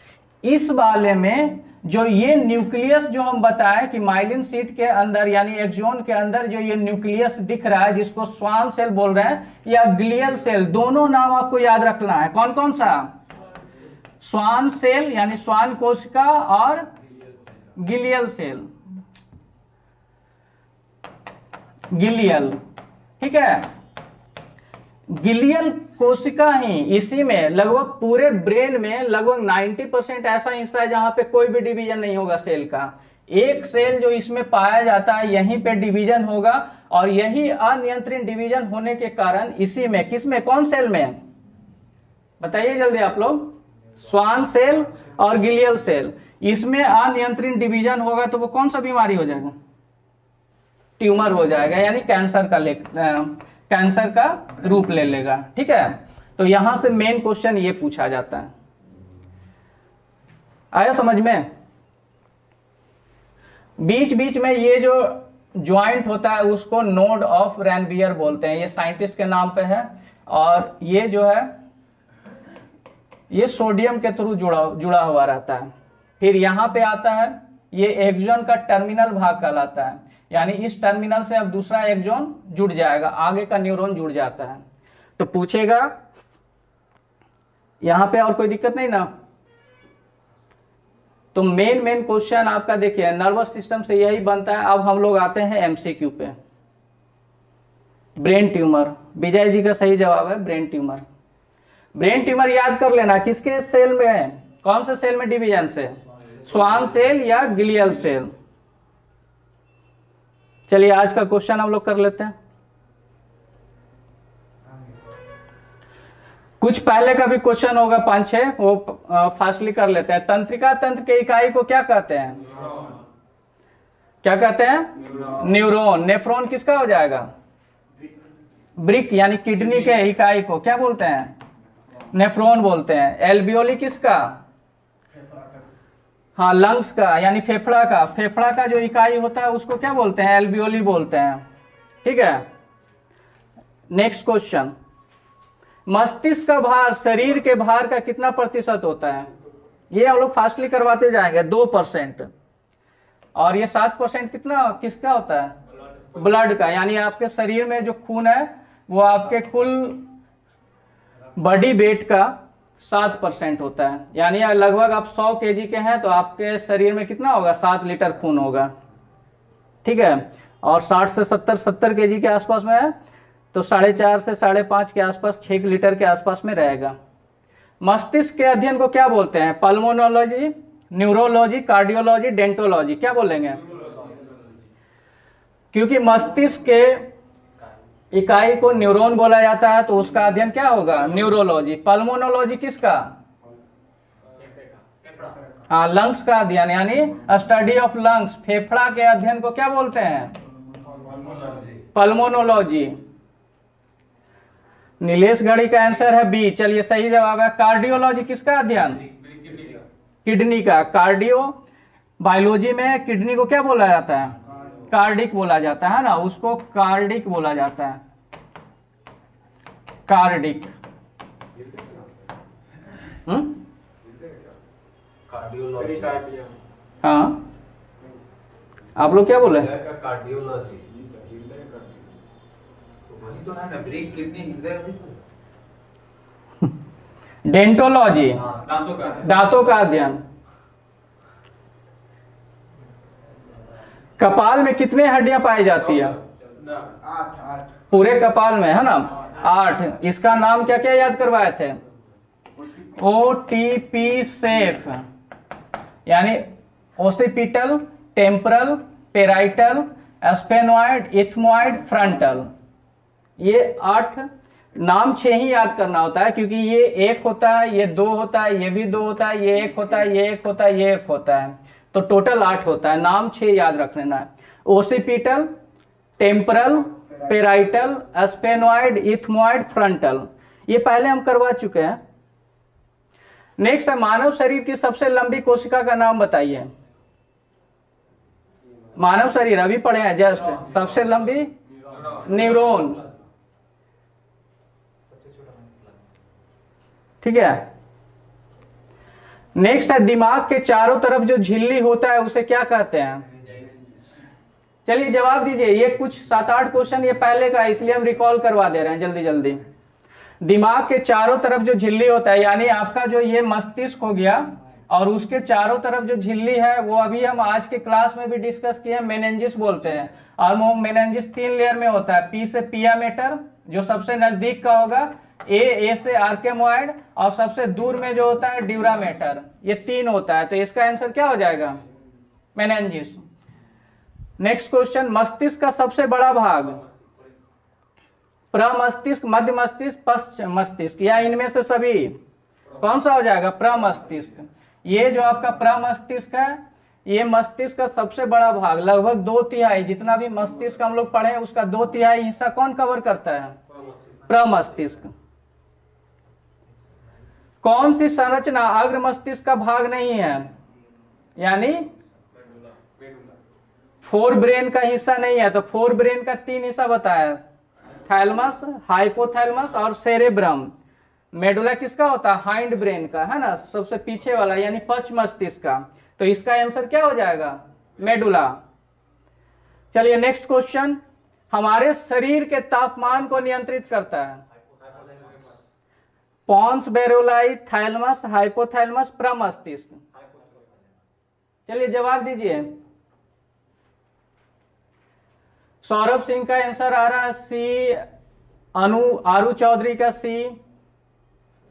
इस वाले में जो ये न्यूक्लियस जो हम बताएं कि माइलिन शीट के अंदर यानी एक्सोन के अंदर जो ये न्यूक्लियस दिख रहा है, जिसको स्वान सेल बोल रहे हैं या ग्लियल सेल, दोनों नाम आपको याद रखना है। कौन कौन सा, स्वान सेल यानी स्वान कोशिका और गिलियल सेल, गिलियल, ठीक है। गिलियल कोशिका ही, इसी में लगभग पूरे ब्रेन में लगभग 90% ऐसा हिस्सा है जहां पे कोई भी डिवीजन नहीं होगा सेल का। एक सेल जो इसमें पाया जाता है यहीं पे डिवीजन होगा, और यही अनियंत्रित डिवीजन होने के कारण इसी में, किसमें, कौन सेल में, बताइए जल्दी आप लोग, स्वान सेल और गिलियल सेल, इसमें अनियंत्रित डिवीजन होगा तो वो कौन सा बीमारी हो जाएगा, ट्यूमर हो जाएगा, यानी कैंसर का रूप ले लेगा, ठीक है। तो यहां से मेन क्वेश्चन ये पूछा जाता है, आया समझ में। बीच बीच में ये जो ज्वाइंट होता है उसको नोड ऑफ रैनबियर बोलते हैं, ये साइंटिस्ट के नाम पे है, और ये जो है ये सोडियम के थ्रू जुड़ा हुआ रहता है। फिर यहां पे आता है ये एक्सोन का टर्मिनल भाग कहलाता है, यानी इस टर्मिनल से अब दूसरा एक्सोन जुड़ जाएगा, आगे का न्यूरॉन जुड़ जाता है। तो पूछेगा यहां पे, और कोई दिक्कत नहीं ना। तो मेन क्वेश्चन आपका देखिए नर्वस सिस्टम से यही बनता है। अब हम लोग आते हैं एमसीक्यू पे। ब्रेन ट्यूमर, विजय जी का सही जवाब है ब्रेन ट्यूमर। ब्रेन ट्यूमर याद कर लेना किसके सेल में है, कौन से सेल में डिवीजन से, स्वान सेल या ग्लियल सेल। चलिए आज का क्वेश्चन हम लोग कर लेते हैं। कुछ पहले का भी क्वेश्चन होगा 5-6, वो फास्टली कर लेते हैं। तंत्रिका तंत्र के इकाई को क्या कहते हैं, क्या कहते हैं, न्यूरॉन। नेफ्रॉन किसका हो जाएगा, ब्रिक यानी किडनी के इकाई को क्या बोलते हैं, नेफ्रॉन बोलते हैं। एल्वियोली किसका, हाँ लंग्स का यानी फेफड़ा का, फेफड़ा का जो इकाई होता है उसको क्या बोलते हैं, एल्वियोली बोलते हैं, ठीक है। नेक्स्ट क्वेश्चन, मस्तिष्क का भार शरीर के भार का कितना प्रतिशत होता है, ये हम लोग फास्टली करवाते जाएंगे, 2%। और ये 7% कितना किसका होता है, ब्लड का, यानी आपके शरीर में जो खून है वो आपके कुल बॉडी वेट का 7% होता है। यानी लगभग आप 100 kg के हैं तो आपके शरीर में कितना होगा, 7 लीटर खून होगा, ठीक है। और 60 से 70 kg के आसपास में है तो 4.5 से 5.5 के आसपास 6 लीटर के आसपास में रहेगा। मस्तिष्क के अध्ययन को क्या बोलते हैं? पल्मोनोलॉजी, न्यूरोलॉजी, कार्डियोलॉजी, डेंटोलॉजी, क्या बोलेंगे? क्योंकि मस्तिष्क के इकाई को न्यूरॉन बोला जाता है तो उसका अध्ययन क्या होगा? न्यूरोलॉजी। पल्मोनोलॉजी किसका? हाँ, लंग्स का अध्ययन, यानी स्टडी ऑफ लंग्स, फेफड़ा के अध्ययन को क्या बोलते हैं? पल्मोनोलॉजी। नीलेश घड़ी का आंसर है बी। चलिए सही जवाब है। कार्डियोलॉजी किसका अध्ययन? किडनी का। कार्डियो बायोलॉजी में किडनी को क्या बोला जाता है? कार्डिक बोला जाता है ना, उसको कार्डिक बोला जाता है, कार्डिक। हाँ, आप लोग क्या बोले? कार्डियोलॉजी वही तो है ना, ब्रेक किडनी हृदय भी तो। डेंटोलॉजी, दांतों का अध्ययन। कपाल में कितने हड्डियां पाई जाती है? 8 पूरे कपाल में, है ना? 8। इसका नाम क्या क्या याद करवाए थे? OTP सेफ, यानी occipital, temporal, parietal, sphenoid, ethmoid, frontal. ये 8 नाम 6 ही याद करना होता है, क्योंकि ये 1 होता है, ये 2 होता है, ये भी 2 होता है, ये 1 होता है, ये 1 होता है, ये 1 होता है, तो टोटल 8 होता है। नाम 6 याद रख लेना है। Occipital, temporal, parietal, sphenoid, ethmoid, frontal, ये पहले हम करवा चुके हैं। नेक्स्ट है, मानव शरीर की सबसे लंबी कोशिका का नाम बताइए। मानव शरीर अभी पढ़े हैं जस्ट। सबसे लंबी न्यूरॉन, ठीक है। नेक्स्ट है, दिमाग के चारों तरफ जो झिल्ली होता है उसे क्या कहते हैं? चलिए जवाब दीजिए। ये कुछ 7-8 क्वेश्चन ये पहले का, इसलिए हम रिकॉल करवा दे रहे हैं जल्दी जल्दी। दिमाग के चारों तरफ जो झिल्ली होता है, यानी आपका जो ये मस्तिष्क हो गया और उसके चारों तरफ जो झिल्ली है, वो अभी हम आज के क्लास में भी डिस्कस किए हैं, मेनेंजिस बोलते हैं। और वो मेनेंजिस 3 लेयर में होता है। पी से पिया मेटर, जो सबसे नजदीक का होगा, ए से आर्केमोइड, और सबसे दूर में जो होता है ड्यूरामेटर। ये 3 होता है, तो इसका आंसर क्या हो जाएगा? मेनेंजिस। नेक्स्ट क्वेश्चन, मस्तिष्क का सबसे बड़ा भाग? प्रमस्तिष्क, मध्य मस्तिष्क, पश्च मस्तिष्क, या इनमें से सभी? कौन सा हो जाएगा? प्रमस्तिष्क। ये जो आपका प्रमस्तिष्क है, ये मस्तिष्क का सबसे बड़ा भाग, लगभग 2/3, जितना भी मस्तिष्क हम लोग पढ़े हैं उसका 2/3 हिस्सा कौन कवर करता है? प्रमस्तिष्क। कौन सी संरचना अग्र मस्तिष्क का भाग नहीं है, यानी फोर ब्रेन का हिस्सा नहीं है? तो फोर ब्रेन का 3 हिस्सा बताया, थैलमस, हाइपोथैलमस और सेरेब्रम। मेडुला किसका होता है? हाइंड ब्रेन का, है ना, सबसे पीछे वाला, यानी पश्च मस्तिष्क का। तो इसका आंसर क्या हो जाएगा? मेडुला। चलिए नेक्स्ट क्वेश्चन, हमारे शरीर के तापमान को नियंत्रित करता है? पॉन्स बेरोलाई, थैलमस, हाइपोथैलमस, प्रमस्तिष्क। चलिए जवाब दीजिए। सौरभ सिंह का आंसर आ रहा है सी, आरू चौधरी का सी,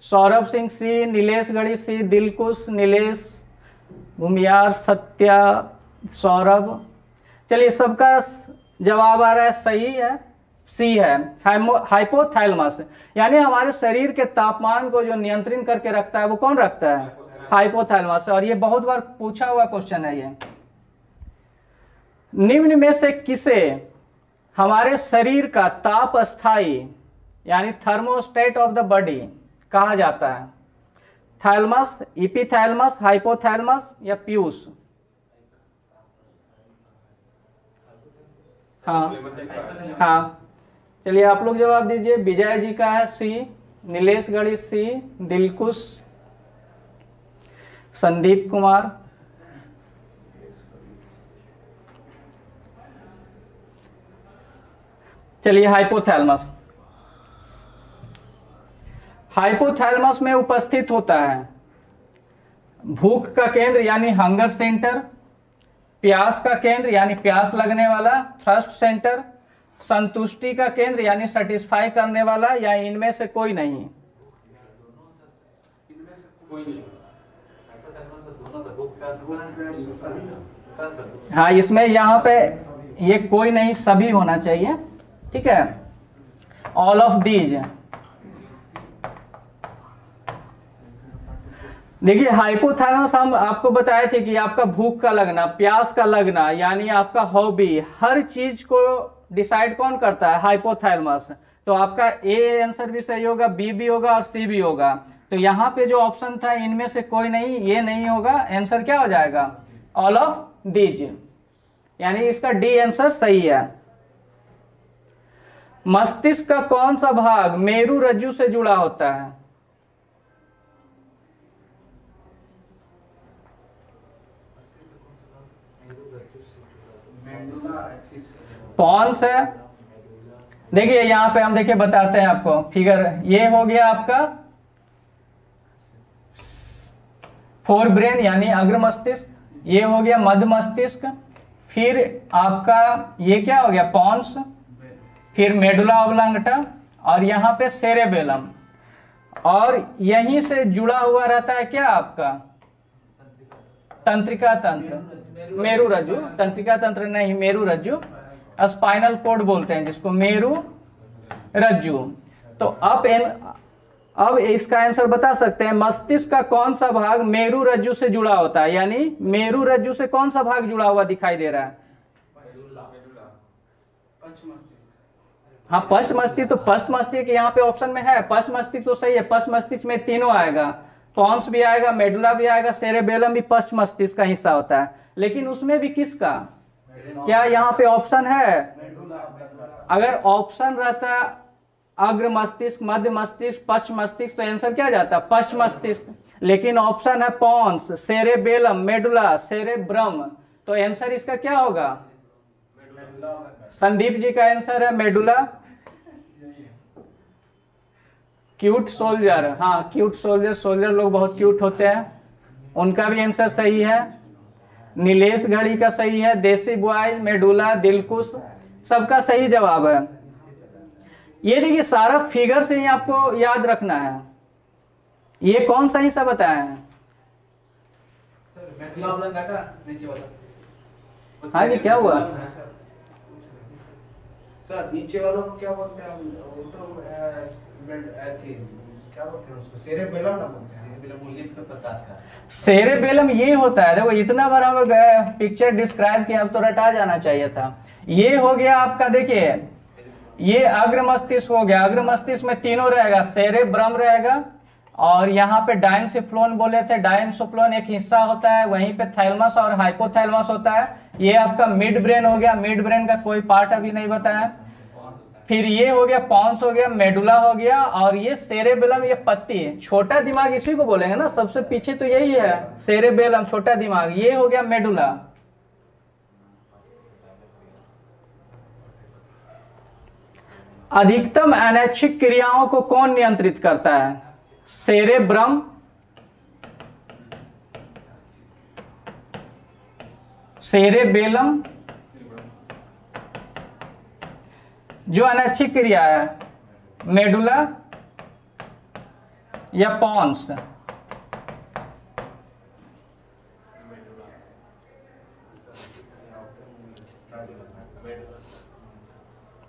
सौरभ सिंह सी, नीलेश गढ़ी सी, दिलकुश, नीलेश, भूमियार, सत्या, सौरभ। चलिए सबका जवाब आ रहा है सही है, सी है, हाइपोथैलमस। यानी हमारे शरीर के तापमान को जो नियंत्रण करके रखता है वो कौन रखता है? हाइपोथैलमस। और ये बहुत बार पूछा हुआ क्वेश्चन है ये। निम्न में से किसे हमारे शरीर का ताप स्थायी, यानी थर्मोस्टेट ऑफ द बॉडी कहा जाता है? थैलमस, इपीथैलमस, हाइपोथैलमस या पीयूष? हाँ, चलिए आप लोग जवाब दीजिए। विजय जी का है सी, नीलेश गढ़ी सी, दिलकुश, संदीप कुमार। चलिए हाइपोथैलमस। हाइपोथैलमस में उपस्थित होता है भूख का केंद्र, यानी हंगर सेंटर, प्यास का केंद्र, यानी प्यास लगने वाला, थ्रस्ट सेंटर, संतुष्टि का केंद्र, यानी सेटिस्फाई करने वाला, या इनमें से कोई नहीं? कोई नहीं हाइपोथैलेमस तो दोनों तो भूख प्यास हाँ, इसमें यहाँ पे ये कोई नहीं, सभी होना चाहिए, ठीक है, ऑल ऑफ दीज। देखिए हाइपोथैलेमस हम आपको बताए थे कि आपका भूख का लगना, प्यास का लगना, यानी आपका हॉबी, हर चीज को डिसाइड कौन करता है? हाइपोथैलेमस। तो आपका ए आंसर भी सही होगा, बी भी होगा और सी भी होगा। तो यहाँ पे जो ऑप्शन था इनमें से कोई नहीं, ये नहीं होगा, आंसर क्या हो जाएगा? ऑल ऑफ दीज, यानी इसका डी आंसर सही है। मस्तिष्क का कौन सा भाग मेरु रज्जु से जुड़ा होता है? पॉन्स है। देखिए यहां पे हम देखिए बताते हैं आपको फिगर, ये हो गया आपका फोर ब्रेन यानी अग्र मस्तिष्क, ये हो गया मध्य मस्तिष्क, फिर आपका ये क्या हो गया? पॉन्स, फिर मेडुला ऑब्लांगटा, और यहाँ पे सेरेबेलम, और यहीं से जुड़ा हुआ रहता है क्या आपका? तंत्रिका तंत्र, मेरु रज्जु, तंत्रिका तंत्र नहीं, मेरु रज्जु, स्पाइनल कोड बोलते हैं जिसको, मेरु रज्जु। तो अब इसका आंसर बता सकते हैं, मस्तिष्क का कौन सा भाग मेरु रज्जु से जुड़ा होता है, यानी मेरु रज्जु से कौन सा भाग जुड़ा हुआ दिखाई दे रहा है? हाँ, पश्च मस्तिष्क, तो पश्च मस्तिष्क यहाँ पे ऑप्शन में है, पश्च मस्तिष्क तो सही है, पश्च मस्तिष्क में तीनों आएगा, पॉन्स भी आएगा, मेडुला भी आएगा, सेरेबेलम भी पश्च मस्तिष्क का हिस्सा होता है। लेकिन उसमें भी किसका, क्या यहाँ पे ऑप्शन है? अगर ऑप्शन रहता अग्र मस्तिष्क, मध्य मस्तिष्क, पश्च मस्तिष्क, तो आंसर क्या जाता? पश्च मस्तिष्क। लेकिन ऑप्शन है पॉन्स, सेरेबेलम, मेडुला, सेरेब्रम, तो आंसर इसका क्या होगा? संदीप जी का आंसर है मेडुला। क्यूट सोल्जर, हाँ क्यूट सोल्जर, सोल्जर लोग बहुत क्यूट होते हैं, उनका भी आंसर सही है। नीलेश घड़ी का सही है, देसी बॉयज, मेडुला, दिलकुश, सबका सही जवाब है। ये देखिए सारा फिगर से ही आपको याद रखना है। ये कौन सा हिस्सा बताया है? हाँ जी, क्या हुआ? सर नीचे वालों को क्या बोलते हैं? वो तो क्या बोलते हैं उसको? सेरेबेलम ना बोलते हैं, सेरेबेलम वो लिप पे प्रकाश का। सेरेबेलम ये होता है, देखो इतना बार हम पिक्चर डिस्क्राइब किया, अब तो रटा जाना चाहिए था। ये हो गया आपका, देखिए ये अग्र मस्तिष्क हो गया, अग्र मस्तिष्क में तीनों रहेगा, सेरेब्रम रहेगा, और यहाँ पे डायनसिफ्लोन बोले थे, डायनसोफ्लोन एक हिस्सा होता है, वहीं पे थैलमस और हाइपोथैलमस होता है। ये आपका मिड ब्रेन हो गया, मिड ब्रेन का कोई पार्ट अभी नहीं बताया। फिर ये हो गया पॉन्स हो गया, मेडुला हो गया, और ये सेरेबेलम, ये पत्ती है, छोटा दिमाग इसी को बोलेंगे ना, सबसे पीछे तो यही है, सेरेबेलम छोटा दिमाग, ये हो गया मेडुला। अधिकतम अनैच्छिक क्रियाओं को कौन नियंत्रित करता है? सेरेब्रम, सेरेबेलम, जो अनैच्छिक क्रिया है, मेडुला या पॉन्स?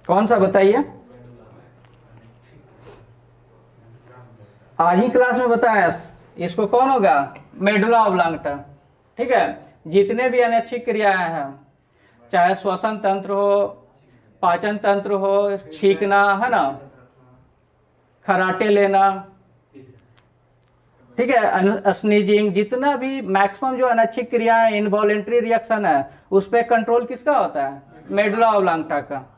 कौन सा बताइए? आज ही क्लास में बताया, इसको कौन होगा? मेडुला ऑब्लांगटा। ठीक है, जितने भी अनैच्छिक क्रियाएं हैं, चाहे श्वसन तंत्र हो, पाचन तंत्र हो, छींकना है ना, खराटे लेना, ठीक है, स्नीजिंग, जितना भी मैक्सिमम जो अनैच्छिक क्रियाएं, इनवॉलेंट्री रिएक्शन है, उस पर कंट्रोल किसका होता है? मेडुला ऑब्लांगटा का।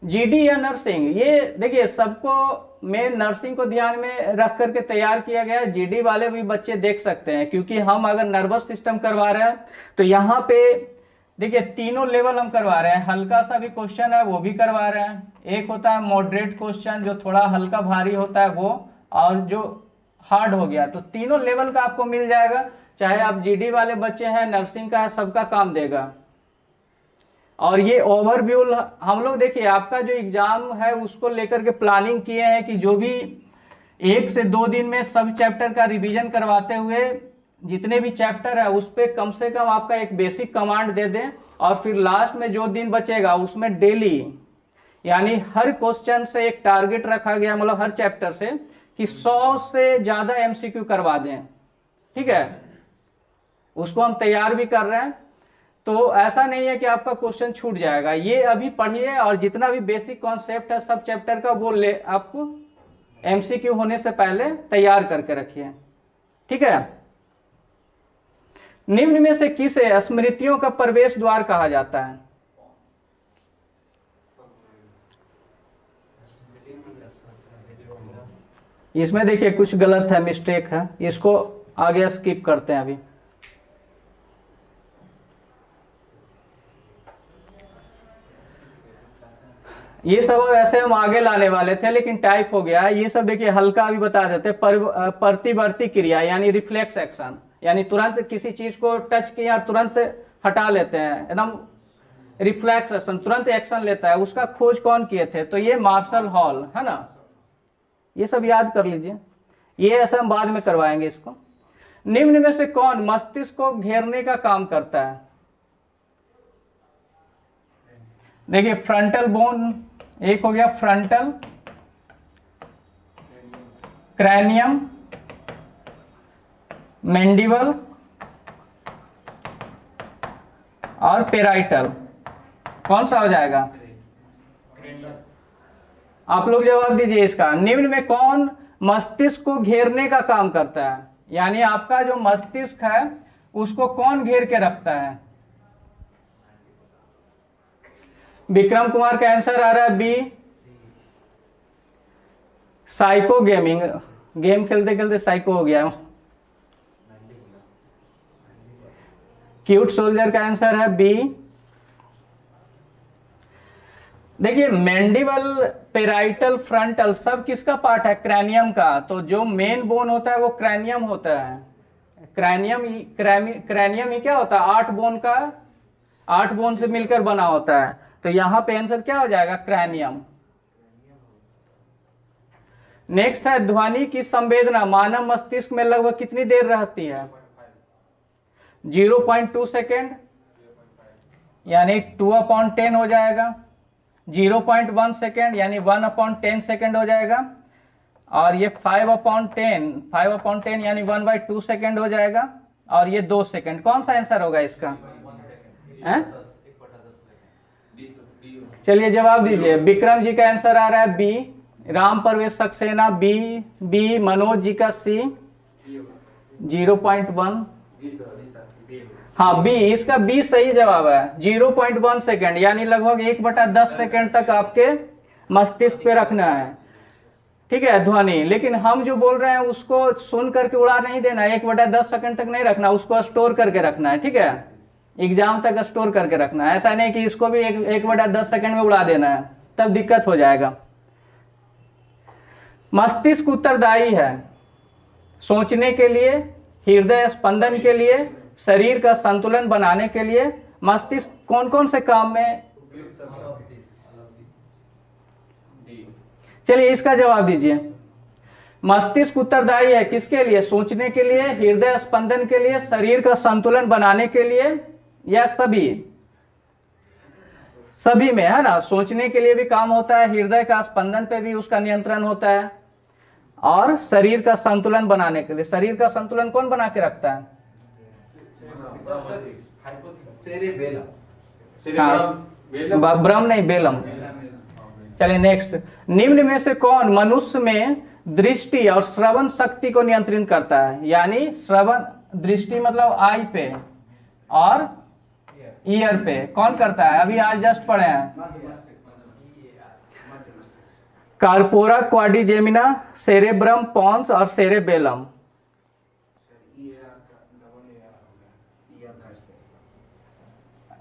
जीडी या नर्सिंग, ये देखिए सबको में नर्सिंग को ध्यान में रख करके तैयार किया गया है, जीडी वाले भी बच्चे देख सकते हैं, क्योंकि हम अगर नर्वस सिस्टम करवा रहे हैं तो यहाँ पे देखिए तीनों लेवल हम करवा रहे हैं, हल्का सा भी क्वेश्चन है वो भी करवा रहे हैं, एक होता है मॉडरेट क्वेश्चन जो थोड़ा हल्का भारी होता है वो, और जो हार्ड हो गया, तो तीनों लेवल का आपको मिल जाएगा, चाहे आप जीडी वाले बच्चे हैं, नर्सिंग का है, सबका काम देगा। और ये ओवरव्यू हम लोग देखिए आपका जो एग्जाम है उसको लेकर के प्लानिंग किए हैं कि जो भी 1 से 2 दिन में सब चैप्टर का रिवीजन करवाते हुए जितने भी चैप्टर है उस पे कम से कम आपका एक बेसिक कमांड दे दें, और फिर लास्ट में जो दिन बचेगा उसमें डेली, यानी हर क्वेश्चन से एक टारगेट रखा गया, मतलब हर चैप्टर से कि 100 से ज्यादा एमसीक्यू करवा दें। ठीक है, उसको हम तैयार भी कर रहे हैं। तो ऐसा नहीं है कि आपका क्वेश्चन छूट जाएगा, ये अभी पढ़िए और जितना भी बेसिक कॉन्सेप्ट है सब चैप्टर का वो ले आपको एमसीक्यू होने से पहले तैयार करके रखिए। ठीक है, निम्न में से किसे स्मृतियों का प्रवेश द्वार कहा जाता है? इसमें देखिए कुछ गलत है, मिस्टेक है, इसको आगे स्किप करते हैं अभी। ये सब ऐसे हम आगे लाने वाले थे लेकिन टाइप हो गया है। ये सब देखिए हल्का अभी बता देते, प्रतिवर्ती क्रिया यानी रिफ्लेक्स एक्शन, यानी तुरंत किसी चीज को टच किया तुरंत हटा लेते हैं, एकदम रिफ्लेक्स एक्शन, तुरंत एक्शन लेता है। उसका खोज कौन किए थे? तो ये मार्शल हॉल है ना, ये सब याद कर लीजिए, ये ऐसा हम बाद में करवाएंगे इसको। निम्न में से कौन मस्तिष्क को घेरने का काम करता है? देखिए फ्रंटल बोन एक हो गया, फ्रंटल, क्रैनियम, मैंडिबल और पेराइटल। कौन सा हो जाएगा? आप लोग जवाब दीजिए इसका। निम्न में कौन मस्तिष्क को घेरने का काम करता है? यानी आपका जो मस्तिष्क है उसको कौन घेर के रखता है? विक्रम कुमार का आंसर आ रहा है बी, साइको गेमिंग, गेम खेलते खेलते साइको हो गया। क्यूट सोल्जर का आंसर है बी। देखिए मैंडिबल, पेराइटल, फ्रंटल सब किसका पार्ट है? क्रैनियम का। तो जो मेन बोन होता है वो क्रैनियम होता है। क्रैनियम ही क्या होता है? 8 बोन का, 8 बोन से मिलकर बना होता है। तो यहां पे आंसर क्या हो जाएगा? क्रैनियम। नेक्स्ट है ध्वनि की संवेदना मानव मस्तिष्क में लगभग कितनी देर रहती है? 0.2 सेकेंड, यानी 2/10 हो जाएगा। 0.1 सेकेंड यानी 1/10 सेकेंड हो जाएगा। और ये 5/10 यानी 1/2 सेकेंड हो जाएगा। और ये 2 सेकेंड। कौन सा आंसर होगा इसका? चलिए जवाब दीजिए। विक्रम जी का आंसर आ रहा है बी, राम परवेश सक्सेना बी, मनोज जी का सी 0.1। हाँ बी, इसका बी सही जवाब है। 0.1 सेकेंड यानी लगभग 1/10 सेकेंड तक आपके मस्तिष्क पे रखना है। ठीक है ध्वनि, लेकिन हम जो बोल रहे हैं उसको सुन करके उड़ा नहीं देना है, 1/10 सेकेंड तक नहीं रखना, उसको स्टोर करके रखना है। ठीक है, एग्जाम तक स्टोर करके रखना है। ऐसा नहीं कि इसको भी 1/10 सेकेंड में उड़ा देना है, तब दिक्कत हो जाएगा। मस्तिष्क उत्तरदायी है सोचने के लिए, हृदय स्पंदन के लिए, शरीर का संतुलन बनाने के लिए। मस्तिष्क कौन कौन से काम में? चलिए इसका जवाब दीजिए। मस्तिष्क उत्तरदायी है किसके लिए? सोचने के लिए, हृदय स्पंदन के लिए, शरीर का संतुलन बनाने के लिए, या सभी? सभी में है ना। सोचने के लिए भी काम होता है, हृदय का स्पंदन पे भी उसका नियंत्रण होता है, और शरीर का संतुलन बनाने के लिए। शरीर का संतुलन कौन बना के रखता है? ब्रह्म नहीं, बेलम। चलिए नेक्स्ट। निम्न में से कौन मनुष्य में दृष्टि और श्रवण शक्ति को नियंत्रित करता है? यानी श्रवण, दृष्टि मतलब आई पे और ईयर पे कौन करता है? अभी आज जस्ट पढ़े हैं। कार्पोरा क्वाड्रिजेमिना, सेरेब्रम, पॉन्स और सेरेबेलम।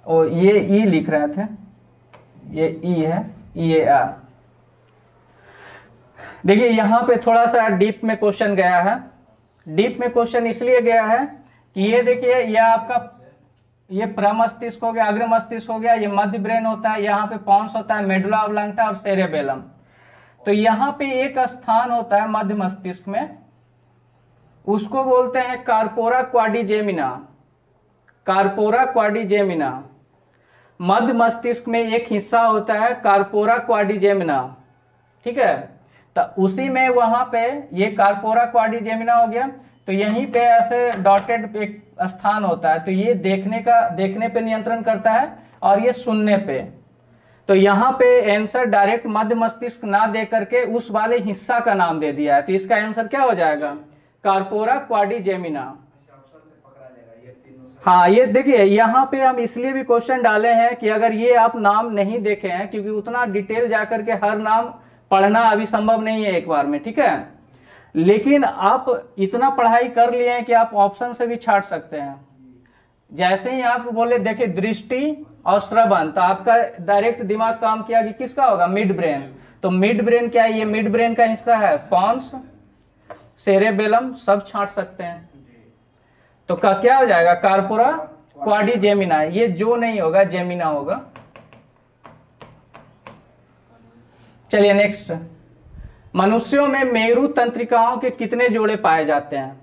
ओ ये ई लिख रहे थे, ये ई है, EAR। देखिए यहां पे थोड़ा सा डीप में क्वेश्चन गया है। डीप में क्वेश्चन इसलिए गया है कि ये देखिए, ये आपका ये प्रमस्तिष्क हो गया, अग्र मस्तिष्क हो गया, ये मध्य ब्रेन होता है, यहाँ पे पॉन्स होता है, मेडुला ऑब्लांगटा और सेरेबेलम। तो यहाँ पे एक स्थान होता है मध्य मस्तिष्क में, उसको बोलते हैं कार्पोरा क्वाड्रिजेमिना। कार्पोरा क्वाड्रिजेमिना मध्य मस्तिष्क में एक हिस्सा होता है कार्पोरा क्वाड्रिजेमिना, ठीक है। तो उसी में वहां पे ये कार्पोरा क्वाड्रिजेमिना हो गया, तो यहीं पे ऐसे डॉटेड एक स्थान होता है, तो ये देखने पे नियंत्रण करता है और ये सुनने पे। तो यहाँ पे आंसर डायरेक्ट मध्य मस्तिष्क ना दे करके उस वाले हिस्सा का नाम दे दिया है, तो इसका आंसर क्या हो जाएगा? Corpora quadrigemina. हाँ, ये देखिए यहाँ पे हम इसलिए भी क्वेश्चन डाले हैं कि अगर ये आप नाम नहीं देखे हैं, क्योंकि उतना डिटेल जाकर के हर नाम पढ़ना अभी संभव नहीं है एक बार में, ठीक है। लेकिन आप इतना पढ़ाई कर लिए हैं कि आप ऑप्शन से भी छाट सकते हैं। जैसे ही आप बोले देखिए दृष्टि और श्रवण, तो आपका डायरेक्ट दिमाग काम किया कि किसका होगा? Mid brain. तो मिड ब्रेन क्या है? ये मिड ब्रेन का हिस्सा है। पॉन्स, सेरेबेलम सब छांट सकते हैं। तो क्या हो जाएगा? Corpora quadrigemina. ये जो नहीं होगा, जेमिना होगा। चलिए नेक्स्ट, मनुष्यों में मेरु तंत्रिकाओं के कितने जोड़े पाए जाते हैं?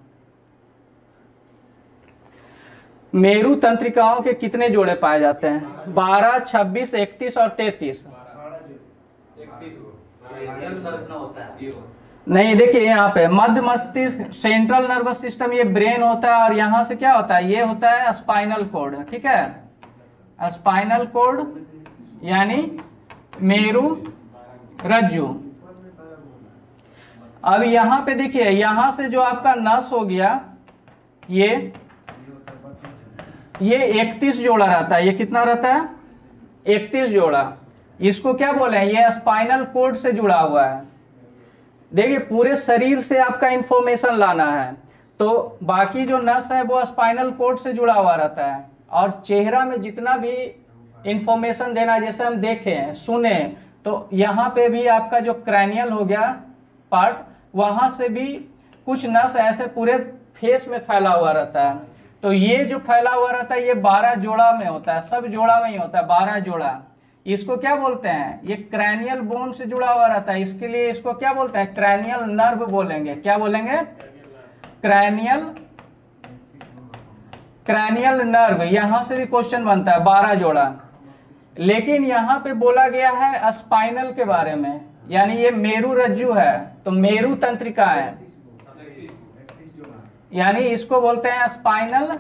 मेरु तंत्रिकाओं के कितने जोड़े पाए जाते हैं? 12, 26, 31 और 33। नहीं, देखिए यहाँ पे मध्य मस्तिष्क, सेंट्रल नर्वस सिस्टम, ये ब्रेन होता है, और यहाँ से क्या होता है? ये होता है स्पाइनल कोड, ठीक है। स्पाइनल कोड यानी मेरु रज्जु। अब यहाँ पे देखिए, यहाँ से जो आपका नस हो गया, ये 31 जोड़ा रहता है। ये कितना रहता है? 31 जोड़ा। इसको क्या बोले? ये स्पाइनल कोड से जुड़ा हुआ है। देखिए पूरे शरीर से आपका इंफॉर्मेशन लाना है, तो बाकी जो नस है वो स्पाइनल कोड से जुड़ा हुआ रहता है। और चेहरा में जितना भी इंफॉर्मेशन देना, जैसे हम देखें, सुने, तो यहाँ पे भी आपका जो क्रैनियल हो गया पार्ट, वहां से भी कुछ नस ऐसे पूरे फेस में फैला हुआ रहता है। तो ये जो फैला हुआ रहता है, ये 12 जोड़ा में होता है, सब जोड़ा में ही होता है, 12 जोड़ा। इसको क्या बोलते हैं? ये क्रैनियल बोन से जुड़ा हुआ रहता है, इसके लिए इसको क्या बोलते हैं? क्रैनियल नर्व बोलेंगे। क्या बोलेंगे? Cranial nerve. यहां से भी क्वेश्चन बनता है, 12 जोड़ा। लेकिन यहाँ पे बोला गया है स्पाइनल के बारे में, यानी ये मेरु रज्जु है, तो मेरु तंत्रिका है, यानी इसको बोलते हैं स्पाइनल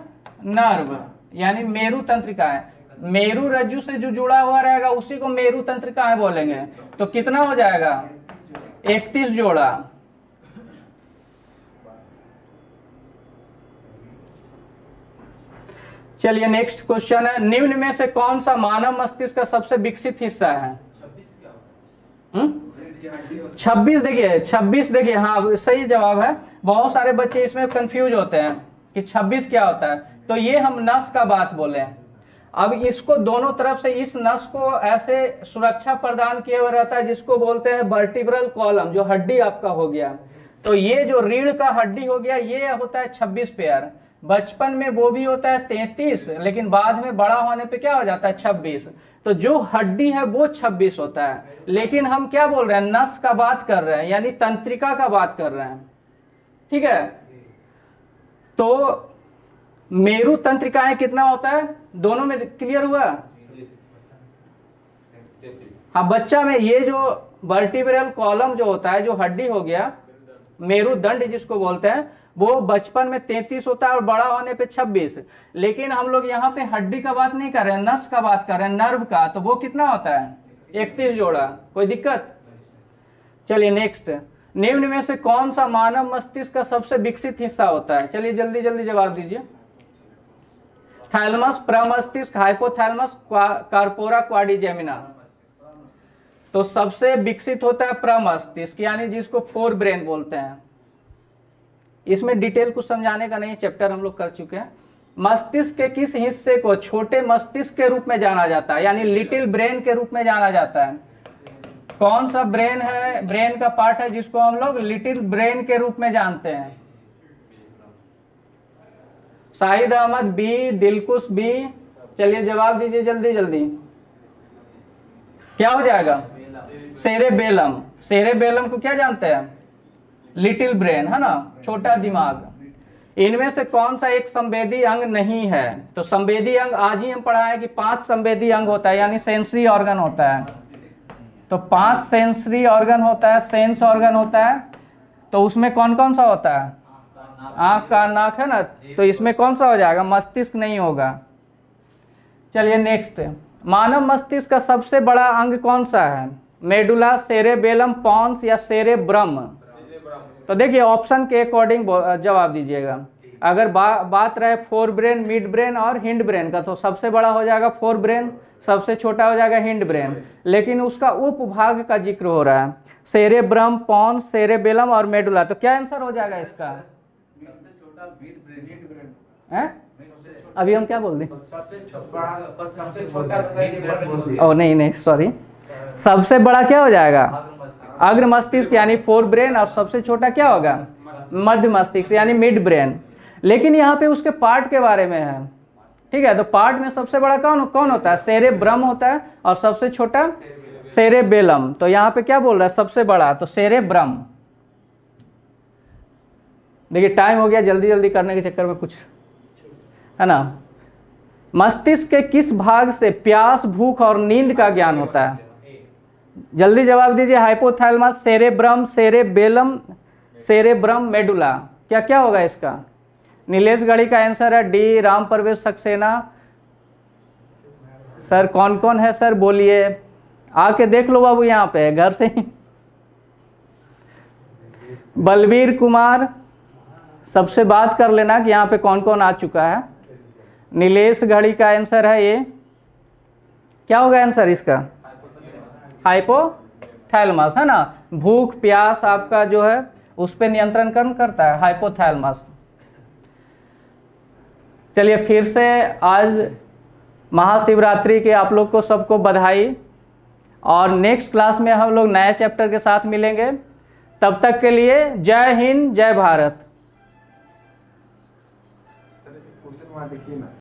नर्व, यानी मेरु तंत्रिका है। मेरु रज्जु से जो जुड़ा हुआ रहेगा उसी को मेरु तंत्रिका बोलेंगे। तो कितना हो जाएगा? 31 जोड़ा। चलिए नेक्स्ट क्वेश्चन है, निम्न में से कौन सा मानव मस्तिष्क का सबसे विकसित हिस्सा है? 26। देखिए 26, देखिए हाँ सही जवाब है। बहुत सारे बच्चे इसमें कंफ्यूज होते हैं कि 26 क्या होता है। तो ये हम नस का बात बोले। अब इसको दोनों तरफ से इस नस को ऐसे सुरक्षा प्रदान किया हुआ रहता है, जिसको बोलते हैं वर्टिब्रल कॉलम, जो हड्डी आपका हो गया। तो ये जो रीढ़ का हड्डी हो गया, ये होता है 26 पेयर। बचपन में वो भी होता है 33, लेकिन बाद में बड़ा होने पे क्या हो जाता है? 26। तो जो हड्डी है वो 26 होता है। लेकिन हम क्या बोल रहे हैं? नस का बात कर रहे हैं, यानी तंत्रिका का बात कर रहे हैं, ठीक है। तो मेरु तंत्रिकाएं कितना होता है? दोनों में क्लियर हुआ? हाँ, बच्चा में ये जो वर्टिब्रल कॉलम जो होता है, जो हड्डी हो गया, मेरुदंड जिसको बोलते हैं, वो बचपन में 33 होता है और बड़ा होने पे 26। लेकिन हम लोग यहाँ पे हड्डी का बात नहीं कर रहे हैं, नस का बात कर रहे हैं, नर्व का। तो वो कितना होता है? 31 जोड़ा। कोई दिक्कत? चलिए नेक्स्ट, निम्न में से कौन सा मानव मस्तिष्क का सबसे विकसित हिस्सा होता है? चलिए जल्दी जल्दी जवाब दीजिए। Thalamus, प्रमस्तिष्क, hypothalamus, corpora quadrigemina. तो सबसे विकसित होता है प्रमस्तिष्क, यानी जिसको फोर ब्रेन बोलते हैं। इसमें डिटेल कुछ समझाने का नहीं, चैप्टर हम लोग कर चुके हैं। मस्तिष्क के किस हिस्से को छोटे मस्तिष्क के रूप में जाना जाता है, यानी लिटिल ब्रेन के रूप में जाना जाता है? कौन सा ब्रेन है, ब्रेन का पार्ट है जिसको हम लोग लिटिल ब्रेन के रूप में जानते हैं? Shahid Ahmad B, Dilkush B. चलिए जवाब दीजिए जल्दी जल्दी। क्या हो जाएगा? सेरेबेलम। सेरेबेलम को क्या जानते हैं? लिटिल ब्रेन, है ना, छोटा दिमाग। इनमें से कौन सा एक संवेदी अंग नहीं है? तो संवेदी अंग आज ही हम पढ़ा है कि 5 संवेदी अंग होता है, यानी सेंसरी ऑर्गन होता है। तो 5 सेंसरी ऑर्गन होता है, सेंस ऑर्गन होता है। तो उसमें कौन कौन सा होता है? आंख, कान, नाक, है ना। तो इसमें कौन सा हो जाएगा? मस्तिष्क नहीं होगा। चलिए नेक्स्ट, मानव मस्तिष्क का सबसे बड़ा अंग कौन सा है? मेडुला, सेरेबेलम, पॉन्स या सेरेब्रम? तो देखिए ऑप्शन के अकॉर्डिंग जवाब दीजिएगा। अगर बात रहे फोर ब्रेन, मिड ब्रेन और हिंड ब्रेन का, तो सबसे बड़ा हो जाएगा फोर ब्रेन, सबसे छोटा हो जाएगा हिंड ब्रेन। लेकिन उसका उपभाग का जिक्र हो रहा है, सेरेब्रम, पॉन्स, सेरेबेलम और मेडुला। तो क्या आंसर हो जाएगा इसका? सबसे छोटा मिड ब्रेन, हिंड ब्रेन है? अभी हम क्या बोल दें? सबसे छोटा ओ नहीं सॉरी, सबसे बड़ा क्या हो जाएगा? अग्र मस्तिष्क यानी फोर ब्रेन, और सबसे छोटा क्या होगा? मध्य मस्तिष्क यानी मिड ब्रेन। लेकिन यहाँ पे उसके पार्ट के बारे में है, ठीक है। तो पार्ट में सबसे बड़ा कौन होता है? सेरेब्रम होता है, और सबसे छोटा सेरेबेलम। तो यहाँ पे क्या बोल रहा है? सबसे बड़ा, तो सेरेब्रम। देखिए टाइम हो गया, जल्दी जल्दी करने के चक्कर में कुछ, है ना। मस्तिष्क के किस भाग से प्यास, भूख और नींद का ज्ञान होता है? जल्दी जवाब दीजिए। Hypothalamus, cerebrum, cerebellum, cerebrum, medulla. क्या क्या होगा इसका? नीलेश गढ़ी का आंसर है डी, राम परवेश सक्सेना। सर कौन कौन है सर, बोलिए, आके देख लो बाबू, यहाँ पे घर से ही। बलवीर कुमार, सबसे बात कर लेना कि यहाँ पे कौन कौन आ चुका है। नीलेश घड़ी का आंसर है ये, क्या होगा आंसर इसका? हाइपोथैलेमस, है ना। भूख प्यास आपका जो है उस पर नियंत्रण करता है हाइपोथैलेमस। चलिए फिर से आज महाशिवरात्रि के आप लोग को सबको बधाई, और नेक्स्ट क्लास में हम लोग नए चैप्टर के साथ मिलेंगे। तब तक के लिए जय हिंद, जय भारत। क्वेश्चन वहाँ देखिए ना।